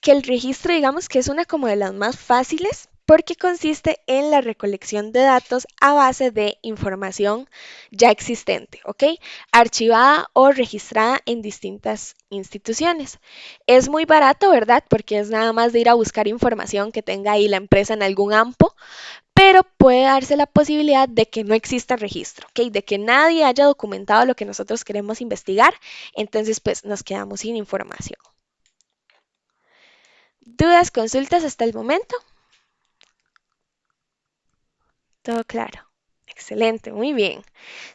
Que el registro, digamos que es una como de las más fáciles porque consiste en la recolección de datos a base de información ya existente, ¿ok? Archivada o registrada en distintas instituciones. Es muy barato, ¿verdad? Porque es nada más de ir a buscar información que tenga ahí la empresa en algún AMPO, pero puede darse la posibilidad de que no exista registro, ¿ok? De que nadie haya documentado lo que nosotros queremos investigar, entonces pues nos quedamos sin información. ¿Dudas, consultas hasta el momento? Todo claro. Excelente, muy bien.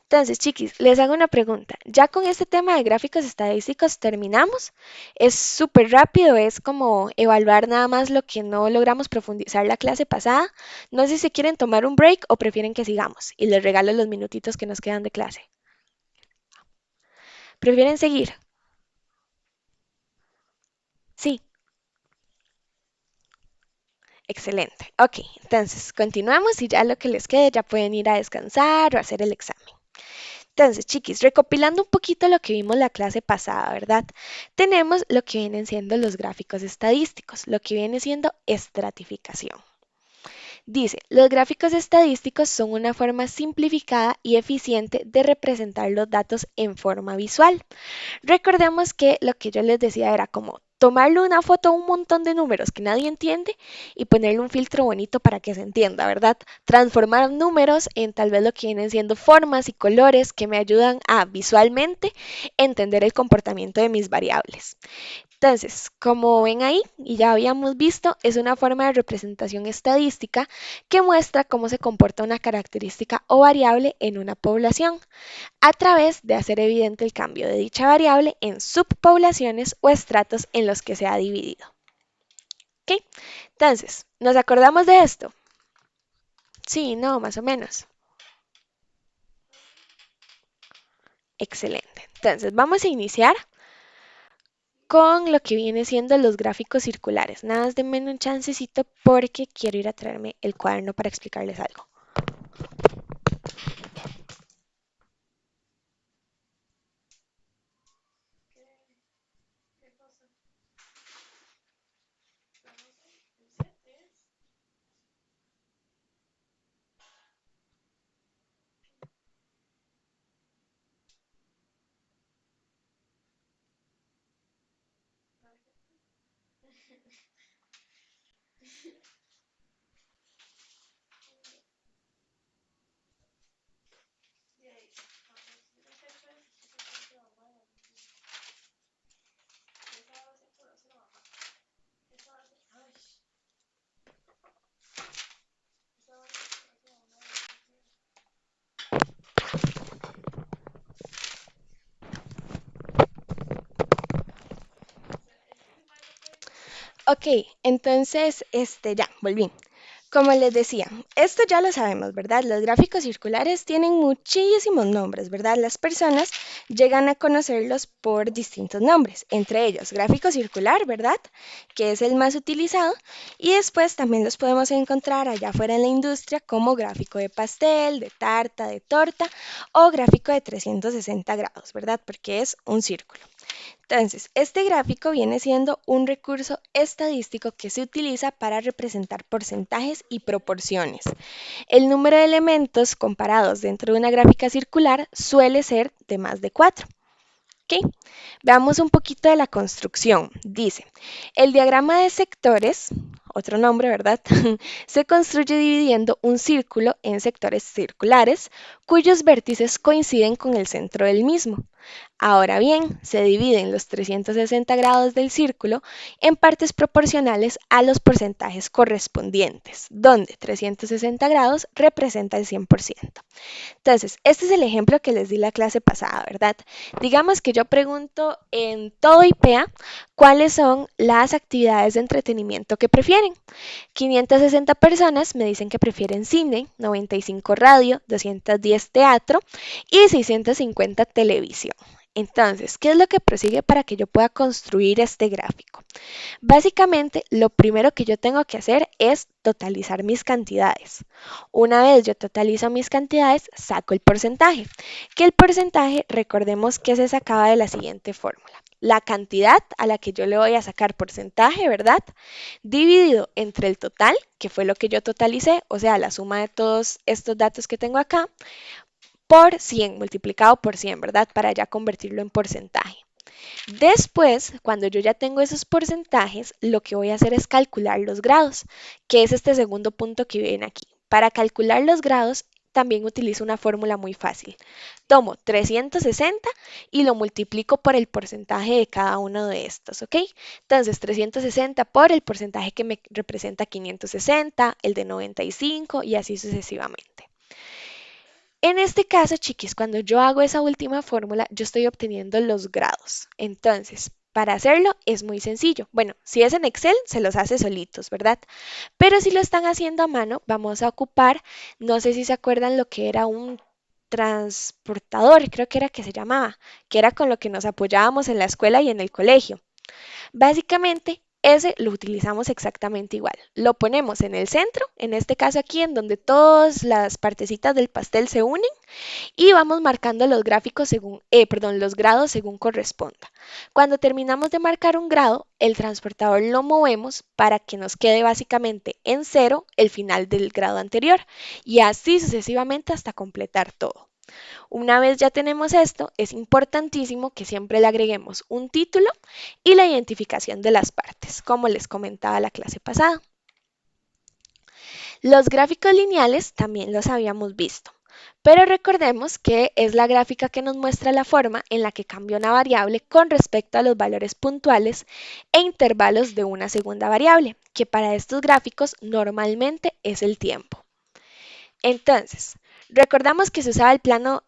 Entonces, chiquis, les hago una pregunta. Ya con este tema de gráficos estadísticos terminamos. Es súper rápido, es como evaluar nada más lo que no logramos profundizar la clase pasada. No sé si quieren tomar un break o prefieren que sigamos y les regalo los minutitos que nos quedan de clase. ¿Prefieren seguir? Sí. Excelente. Ok, entonces continuamos y ya lo que les quede ya pueden ir a descansar o hacer el examen. Entonces, chiquis, recopilando un poquito lo que vimos la clase pasada, ¿verdad? Tenemos lo que vienen siendo los gráficos estadísticos, lo que viene siendo estratificación. Dice, los gráficos estadísticos son una forma simplificada y eficiente de representar los datos en forma visual. Recordemos que lo que yo les decía era como tomarle una foto a un montón de números que nadie entiende y ponerle un filtro bonito para que se entienda, ¿verdad? Transformar números en tal vez lo que vienen siendo formas y colores que me ayudan a visualmente entender el comportamiento de mis variables. Entonces, como ven ahí, y ya habíamos visto, es una forma de representación estadística que muestra cómo se comporta una característica o variable en una población a través de hacer evidente el cambio de dicha variable en subpoblaciones o estratos en los que se ha dividido. ¿Ok? Entonces, ¿nos acordamos de esto? Sí, no, más o menos. Excelente. Entonces, vamos a iniciar con lo que viene siendo los gráficos circulares. Nada más denme un chancecito porque quiero ir a traerme el cuaderno para explicarles algo. Ok, entonces, ya, volví. Como les decía, esto ya lo sabemos, ¿verdad? Los gráficos circulares tienen muchísimos nombres, ¿verdad? Las personas llegan a conocerlos por distintos nombres, entre ellos gráfico circular, ¿verdad? Que es el más utilizado, y después también los podemos encontrar allá afuera en la industria como gráfico de pastel, de tarta, de torta o gráfico de 360 grados, ¿verdad? Porque es un círculo. Entonces, este gráfico viene siendo un recurso estadístico que se utiliza para representar porcentajes y proporciones. El número de elementos comparados dentro de una gráfica circular suele ser de más de 4. ¿Ok? Veamos un poquito de la construcción. Dice, el diagrama de sectores, otro nombre, ¿verdad? Se construye dividiendo un círculo en sectores circulares cuyos vértices coinciden con el centro del mismo. Ahora bien, se dividen los 360 grados del círculo en partes proporcionales a los porcentajes correspondientes, donde 360 grados representa el 100%. Entonces, este es el ejemplo que les di la clase pasada, ¿verdad? Digamos que yo pregunto en todo IPEA cuáles son las actividades de entretenimiento que prefieren. 560 personas me dicen que prefieren cine, 95 radio, 210 teatro y 650 televisión. Entonces, ¿qué es lo que prosigue para que yo pueda construir este gráfico? Básicamente, lo primero que yo tengo que hacer es totalizar mis cantidades. Una vez yo totalizo mis cantidades, saco el porcentaje, que el porcentaje, recordemos que se sacaba de la siguiente fórmula. La cantidad a la que yo le voy a sacar porcentaje, ¿verdad? Dividido entre el total, que fue lo que yo totalicé, o sea, la suma de todos estos datos que tengo acá, por 100, multiplicado por 100, ¿verdad? Para ya convertirlo en porcentaje. Después, cuando yo ya tengo esos porcentajes, lo que voy a hacer es calcular los grados, que es este segundo punto que viene aquí. Para calcular los grados, también utilizo una fórmula muy fácil. Tomo 360 y lo multiplico por el porcentaje de cada uno de estos, ¿ok? Entonces, 360 por el porcentaje que me representa 560, el de 95 y así sucesivamente. En este caso, chiquis, cuando yo hago esa última fórmula, yo estoy obteniendo los grados. Entonces, para hacerlo es muy sencillo. Bueno, si es en Excel, se los hace solitos, ¿verdad? Pero si lo están haciendo a mano, vamos a ocupar, no sé si se acuerdan lo que era un transportador, creo que era que se llamaba, que era con lo que nos apoyábamos en la escuela y en el colegio. Básicamente, ese lo utilizamos exactamente igual. Lo ponemos en el centro, en este caso aquí, en donde todas las partecitas del pastel se unen y vamos marcando los gráficos según, los grados según corresponda. Cuando terminamos de marcar un grado, el transportador lo movemos para que nos quede básicamente en cero el final del grado anterior y así sucesivamente hasta completar todo. Una vez ya tenemos esto, es importantísimo que siempre le agreguemos un título y la identificación de las partes, como les comentaba la clase pasada. Los gráficos lineales también los habíamos visto, pero recordemos que es la gráfica que nos muestra la forma en la que cambia una variable con respecto a los valores puntuales e intervalos de una segunda variable, que para estos gráficos normalmente es el tiempo. Entonces, recordamos que se usaba el plano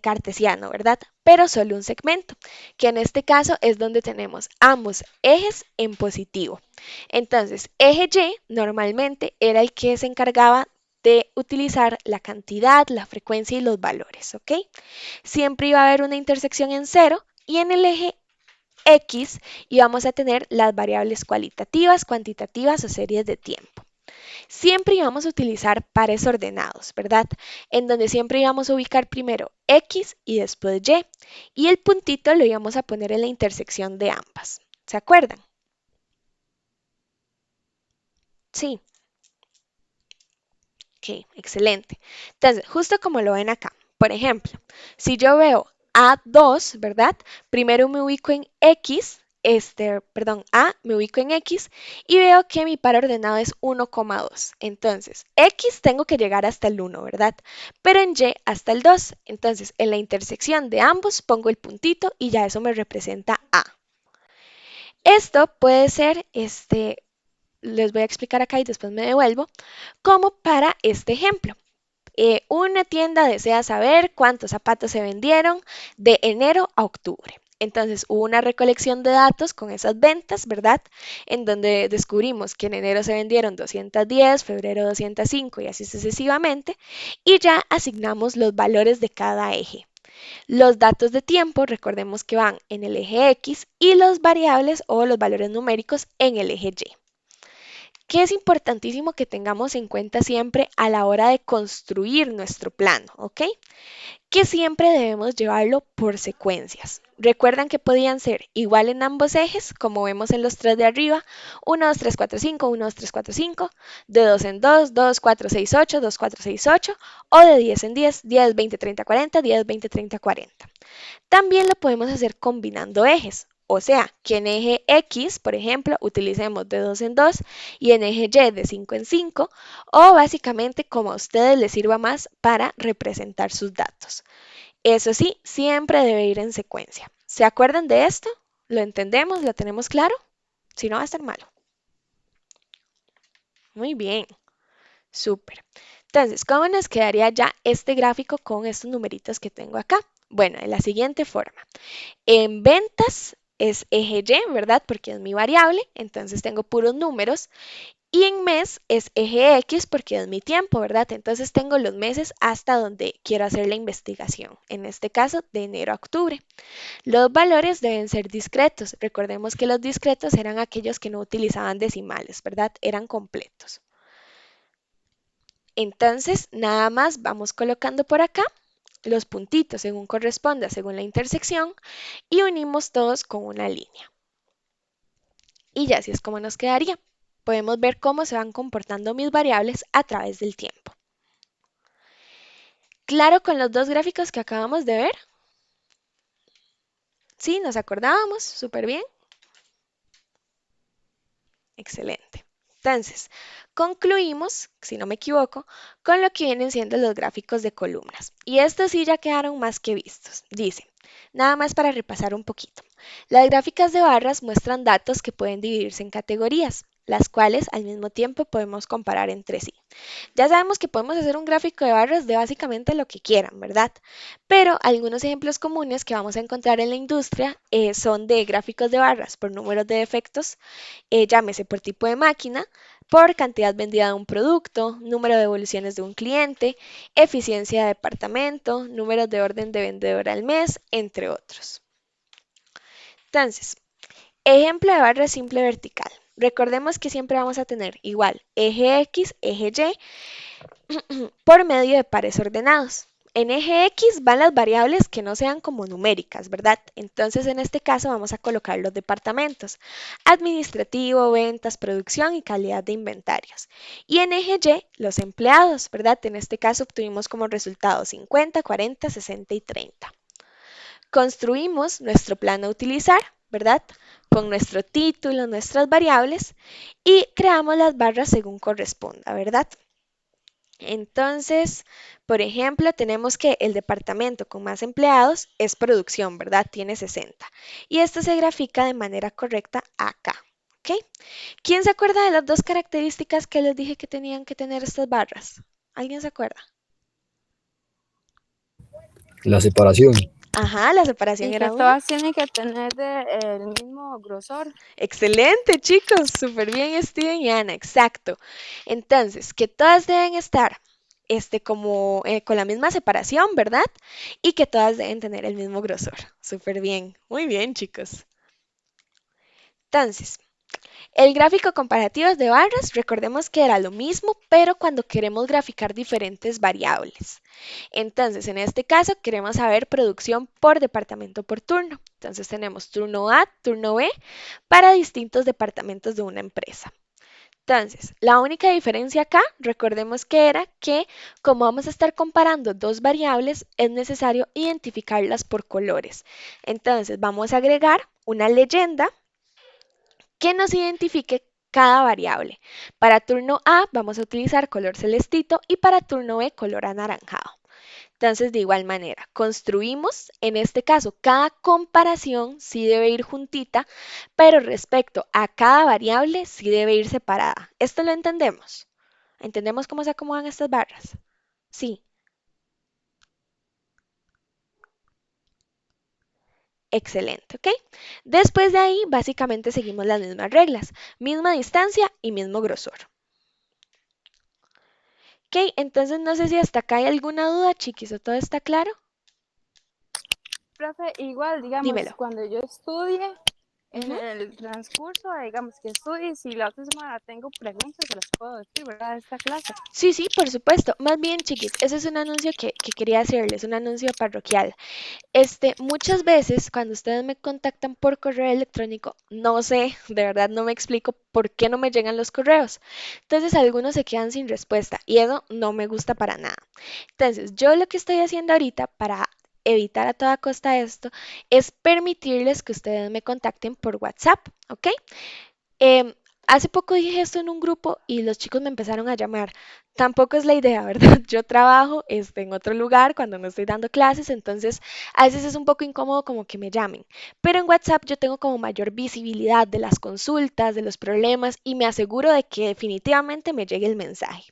cartesiano, ¿verdad? Pero solo un segmento, que en este caso es donde tenemos ambos ejes en positivo. Entonces, eje Y normalmente era el que se encargaba de utilizar la cantidad, la frecuencia y los valores, ¿ok? Siempre iba a haber una intersección en cero y en el eje X íbamos a tener las variables cualitativas, cuantitativas o series de tiempo. Siempre íbamos a utilizar pares ordenados, ¿verdad? En donde siempre íbamos a ubicar primero X y después Y. Y el puntito lo íbamos a poner en la intersección de ambas. ¿Se acuerdan? Sí. Ok, excelente. Entonces, justo como lo ven acá, por ejemplo, si yo veo A2, ¿verdad? Primero me ubico en X, A, me ubico en X y veo que mi par ordenado es 1,2. Entonces, X tengo que llegar hasta el 1, ¿verdad? Pero en Y hasta el 2. Entonces, en la intersección de ambos pongo el puntito y ya eso me representa A. Esto puede ser, les voy a explicar acá y después me devuelvo, como para este ejemplo. Una tienda desea saber cuántos zapatos se vendieron de enero a octubre Entonces hubo una recolección de datos con esas ventas, ¿verdad? En donde descubrimos que en enero se vendieron 210, febrero 205 y así sucesivamente, y ya asignamos los valores de cada eje. Los datos de tiempo, recordemos que van en el eje X y los variables o los valores numéricos en el eje Y. Que es importantísimo que tengamos en cuenta siempre a la hora de construir nuestro plano, ¿ok? Que siempre debemos llevarlo por secuencias. Recuerdan que podían ser igual en ambos ejes, como vemos en los tres de arriba, 1, 2, 3, 4, 5, 1, 2, 3, 4, 5, de 2 en 2, 2, 4, 6, 8, 2, 4, 6, 8, o de 10 en 10, 10, 20, 30, 40, 10, 20, 30, 40. También lo podemos hacer combinando ejes, o sea, que en eje X, por ejemplo, utilicemos de 2 en 2 y en eje Y de 5 en 5, o básicamente como a ustedes les sirva más para representar sus datos. Eso sí, siempre debe ir en secuencia. ¿Se acuerdan de esto? ¿Lo entendemos? ¿Lo tenemos claro? Si no, va a estar malo. Muy bien, súper. Entonces, ¿cómo nos quedaría ya este gráfico con estos numeritos que tengo acá? Bueno, de la siguiente forma. En ventas es eje Y, ¿verdad? Porque es mi variable, entonces tengo puros números. Y en mes es eje X porque es mi tiempo, ¿verdad? Entonces tengo los meses hasta donde quiero hacer la investigación. En este caso, de enero a octubre. Los valores deben ser discretos. Recordemos que los discretos eran aquellos que no utilizaban decimales, ¿verdad? Eran completos. Entonces, nada más vamos colocando por acá los puntitos según corresponda, según la intersección, y unimos todos con una línea. Y ya así es como nos quedaría. Podemos ver cómo se van comportando mis variables a través del tiempo. Claro con los dos gráficos que acabamos de ver. Sí, nos acordábamos, súper bien. Excelente. Entonces, concluimos, si no me equivoco, con lo que vienen siendo los gráficos de columnas. Y estos sí ya quedaron más que vistos. Dice, nada más para repasar un poquito. Las gráficas de barras muestran datos que pueden dividirse en categorías, las cuales al mismo tiempo podemos comparar entre sí. Ya sabemos que podemos hacer un gráfico de barras de básicamente lo que quieran, ¿verdad? Pero algunos ejemplos comunes que vamos a encontrar en la industria son de gráficos de barras por números de defectos, llámese por tipo de máquina, por cantidad vendida de un producto, número de evoluciones de un cliente, eficiencia de departamento, números de orden de vendedor al mes, entre otros. Entonces, ejemplo de barra simple vertical. Recordemos que siempre vamos a tener igual eje X, eje Y, por medio de pares ordenados. En eje X van las variables que no sean como numéricas, ¿verdad? Entonces, en este caso vamos a colocar los departamentos: administrativo, ventas, producción y calidad de inventarios. Y en eje Y, los empleados, ¿verdad? En este caso obtuvimos como resultado 50, 40, 60 y 30. Construimos nuestro plan a utilizar, ¿verdad? Con nuestro título, nuestras variables, y creamos las barras según corresponda, ¿verdad? Entonces, por ejemplo, tenemos que el departamento con más empleados es producción, ¿verdad? Tiene 60. Y esto se grafica de manera correcta acá, ¿ok? ¿Quién se acuerda de las dos características que les dije que tenían que tener estas barras? ¿Alguien se acuerda? La separación. Ajá, la separación Y que era una. todas tienen que tener el mismo grosor. Excelente, chicos. Súper bien, Steven y Ana. Exacto. Entonces, que todas deben estar como con la misma separación, ¿verdad? Y que todas deben tener el mismo grosor. Súper bien. Muy bien, chicos. Entonces, el gráfico comparativo de barras, recordemos que era lo mismo, pero cuando queremos graficar diferentes variables. Entonces, en este caso, queremos saber producción por departamento por turno. Entonces, tenemos turno A, turno B, para distintos departamentos de una empresa. Entonces, la única diferencia acá, recordemos que era que como vamos a estar comparando dos variables, es necesario identificarlas por colores. Entonces, vamos a agregar una leyenda que nos identifique cada variable. Para turno A vamos a utilizar color celestito y para turno B color anaranjado. Entonces, de igual manera, construimos, en este caso, cada comparación sí debe ir juntita, pero respecto a cada variable sí debe ir separada. ¿Esto lo entendemos? ¿Entendemos cómo se acomodan estas barras? Sí. Excelente, ¿ok? Después de ahí, básicamente seguimos las mismas reglas, misma distancia y mismo grosor. Ok, entonces no sé si hasta acá hay alguna duda, chiquis, o todo está claro. Profe, igual, digamos, Dímelo. cuando yo estudie, en Ujú. el transcurso, digamos que estudie, si la otra semana tengo preguntas, se las puedo decir, ¿verdad? De esta clase. Sí, sí, por supuesto. Más bien, chiquis, ese es un anuncio que quería hacerles, un anuncio parroquial. Muchas veces cuando ustedes me contactan por correo electrónico, no sé, de verdad no me explico por qué no me llegan los correos. Entonces algunos se quedan sin respuesta y eso no me gusta para nada. Entonces yo lo que estoy haciendo ahorita para evitar a toda costa esto es permitirles que ustedes me contacten por WhatsApp, ¿ok? Em, Hace poco dije esto en un grupo y los chicos me empezaron a llamar. Tampoco es la idea, ¿verdad? Yo trabajo en otro lugar cuando no estoy dando clases, entonces a veces es un poco incómodo como que me llamen. Pero en WhatsApp yo tengo como mayor visibilidad de las consultas, de los problemas y me aseguro de que definitivamente me llegue el mensaje.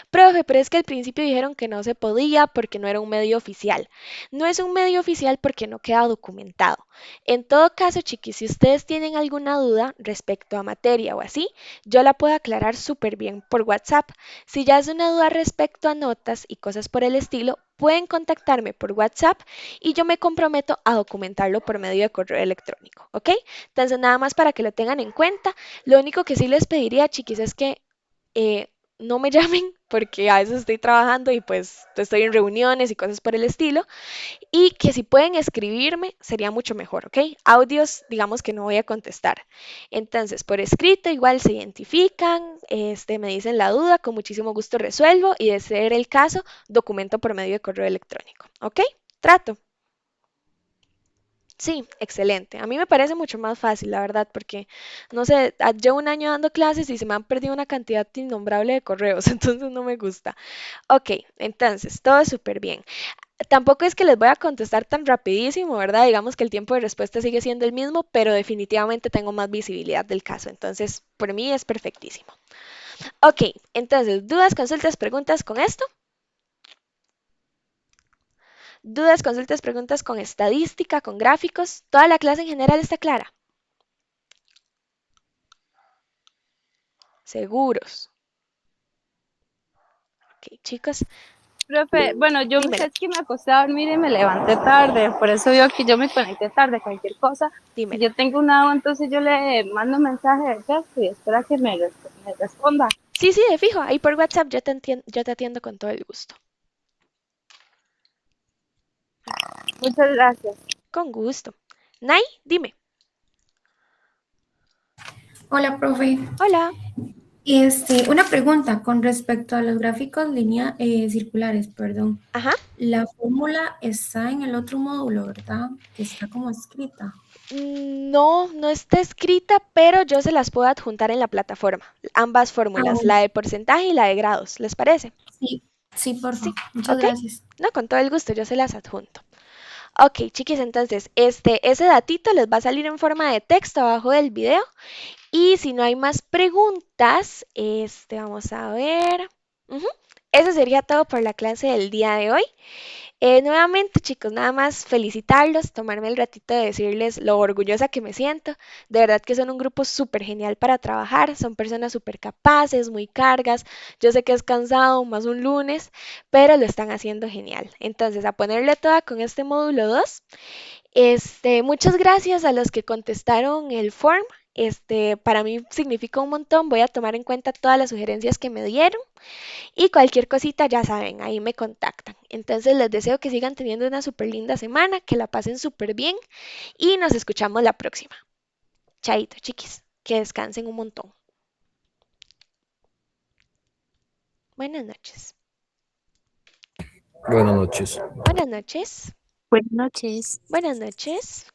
Profe, pero es que al principio dijeron que no se podía porque no era un medio oficial. No es un medio oficial porque no queda documentado. En todo caso, chiquis, si ustedes tienen alguna duda respecto a materia o así, yo la puedo aclarar súper bien por WhatsApp. Si ya es una duda respecto a notas y cosas por el estilo, pueden contactarme por WhatsApp y yo me comprometo a documentarlo por medio de correo electrónico, ¿ok? Entonces, nada más para que lo tengan en cuenta. Lo único que sí les pediría, chiquis, es que eh, no me llamen porque a veces estoy trabajando y pues estoy en reuniones y cosas por el estilo. Y que si pueden escribirme sería mucho mejor, ¿ok? Audios, digamos que no voy a contestar. Entonces, por escrito igual se identifican, me dicen la duda, con muchísimo gusto resuelvo y de ser el caso, documento por medio de correo electrónico, ¿ok? Trato. Sí, excelente. A mí me parece mucho más fácil, la verdad, porque, no sé, llevo un año dando clases y se me han perdido una cantidad innombrable de correos, entonces no me gusta. Ok, entonces, todo súper bien. Tampoco es que les voy a contestar tan rapidísimo, ¿verdad? Digamos que el tiempo de respuesta sigue siendo el mismo, pero definitivamente tengo más visibilidad del caso, entonces, por mí es perfectísimo. Ok, entonces, dudas, consultas, preguntas con esto. Dudas, consultas, preguntas con estadística, con gráficos. Toda la clase en general está clara. Seguros. Ok, chicos, Profe, bueno, yo dímelo, es que me acosté a dormir y me levanté tarde, por eso digo que yo me conecté tarde, cualquier cosa. Si dímelo. yo tengo una duda, entonces yo le mando un mensaje de texto y espera que me responda. Sí, sí, de fijo, ahí por WhatsApp yo te atiendo con todo el gusto. Muchas gracias. Con gusto. Nay, dime. Hola, profe. Hola. Una pregunta con respecto a los gráficos circulares, perdón. Ajá. La fórmula está en el otro módulo, ¿verdad? Que está como escrita. No, no está escrita, pero yo se las puedo adjuntar en la plataforma. Ambas Ah, fórmulas, bueno. la de porcentaje y la de grados. ¿Les parece? Sí, sí, Sí. porfa. Muchas ¿Ok? gracias. No, con todo el gusto, yo se las adjunto. Ok, chiquis, entonces, ese datito les va a salir en forma de texto abajo del video. Y si no hay más preguntas, vamos a ver. Ujú. Eso sería todo por la clase del día de hoy. Nuevamente, chicos, nada más felicitarlos, tomarme el ratito de decirles lo orgullosa que me siento. De verdad que son un grupo súper genial para trabajar, son personas súper capaces, muy cargas. Yo sé que es cansado, más un lunes, pero lo están haciendo genial. Entonces, a ponerle toda con este módulo 2. Muchas gracias a los que contestaron el form. Para mí significa un montón. Voy a tomar en cuenta todas las sugerencias que me dieron. Y cualquier cosita, ya saben, ahí me contactan. Entonces les deseo que sigan teniendo una súper linda semana, que la pasen súper bien y nos escuchamos la próxima. Chaito, chiquis, que descansen un montón. Buenas noches. Buenas noches. Buenas noches. Buenas noches. Buenas noches.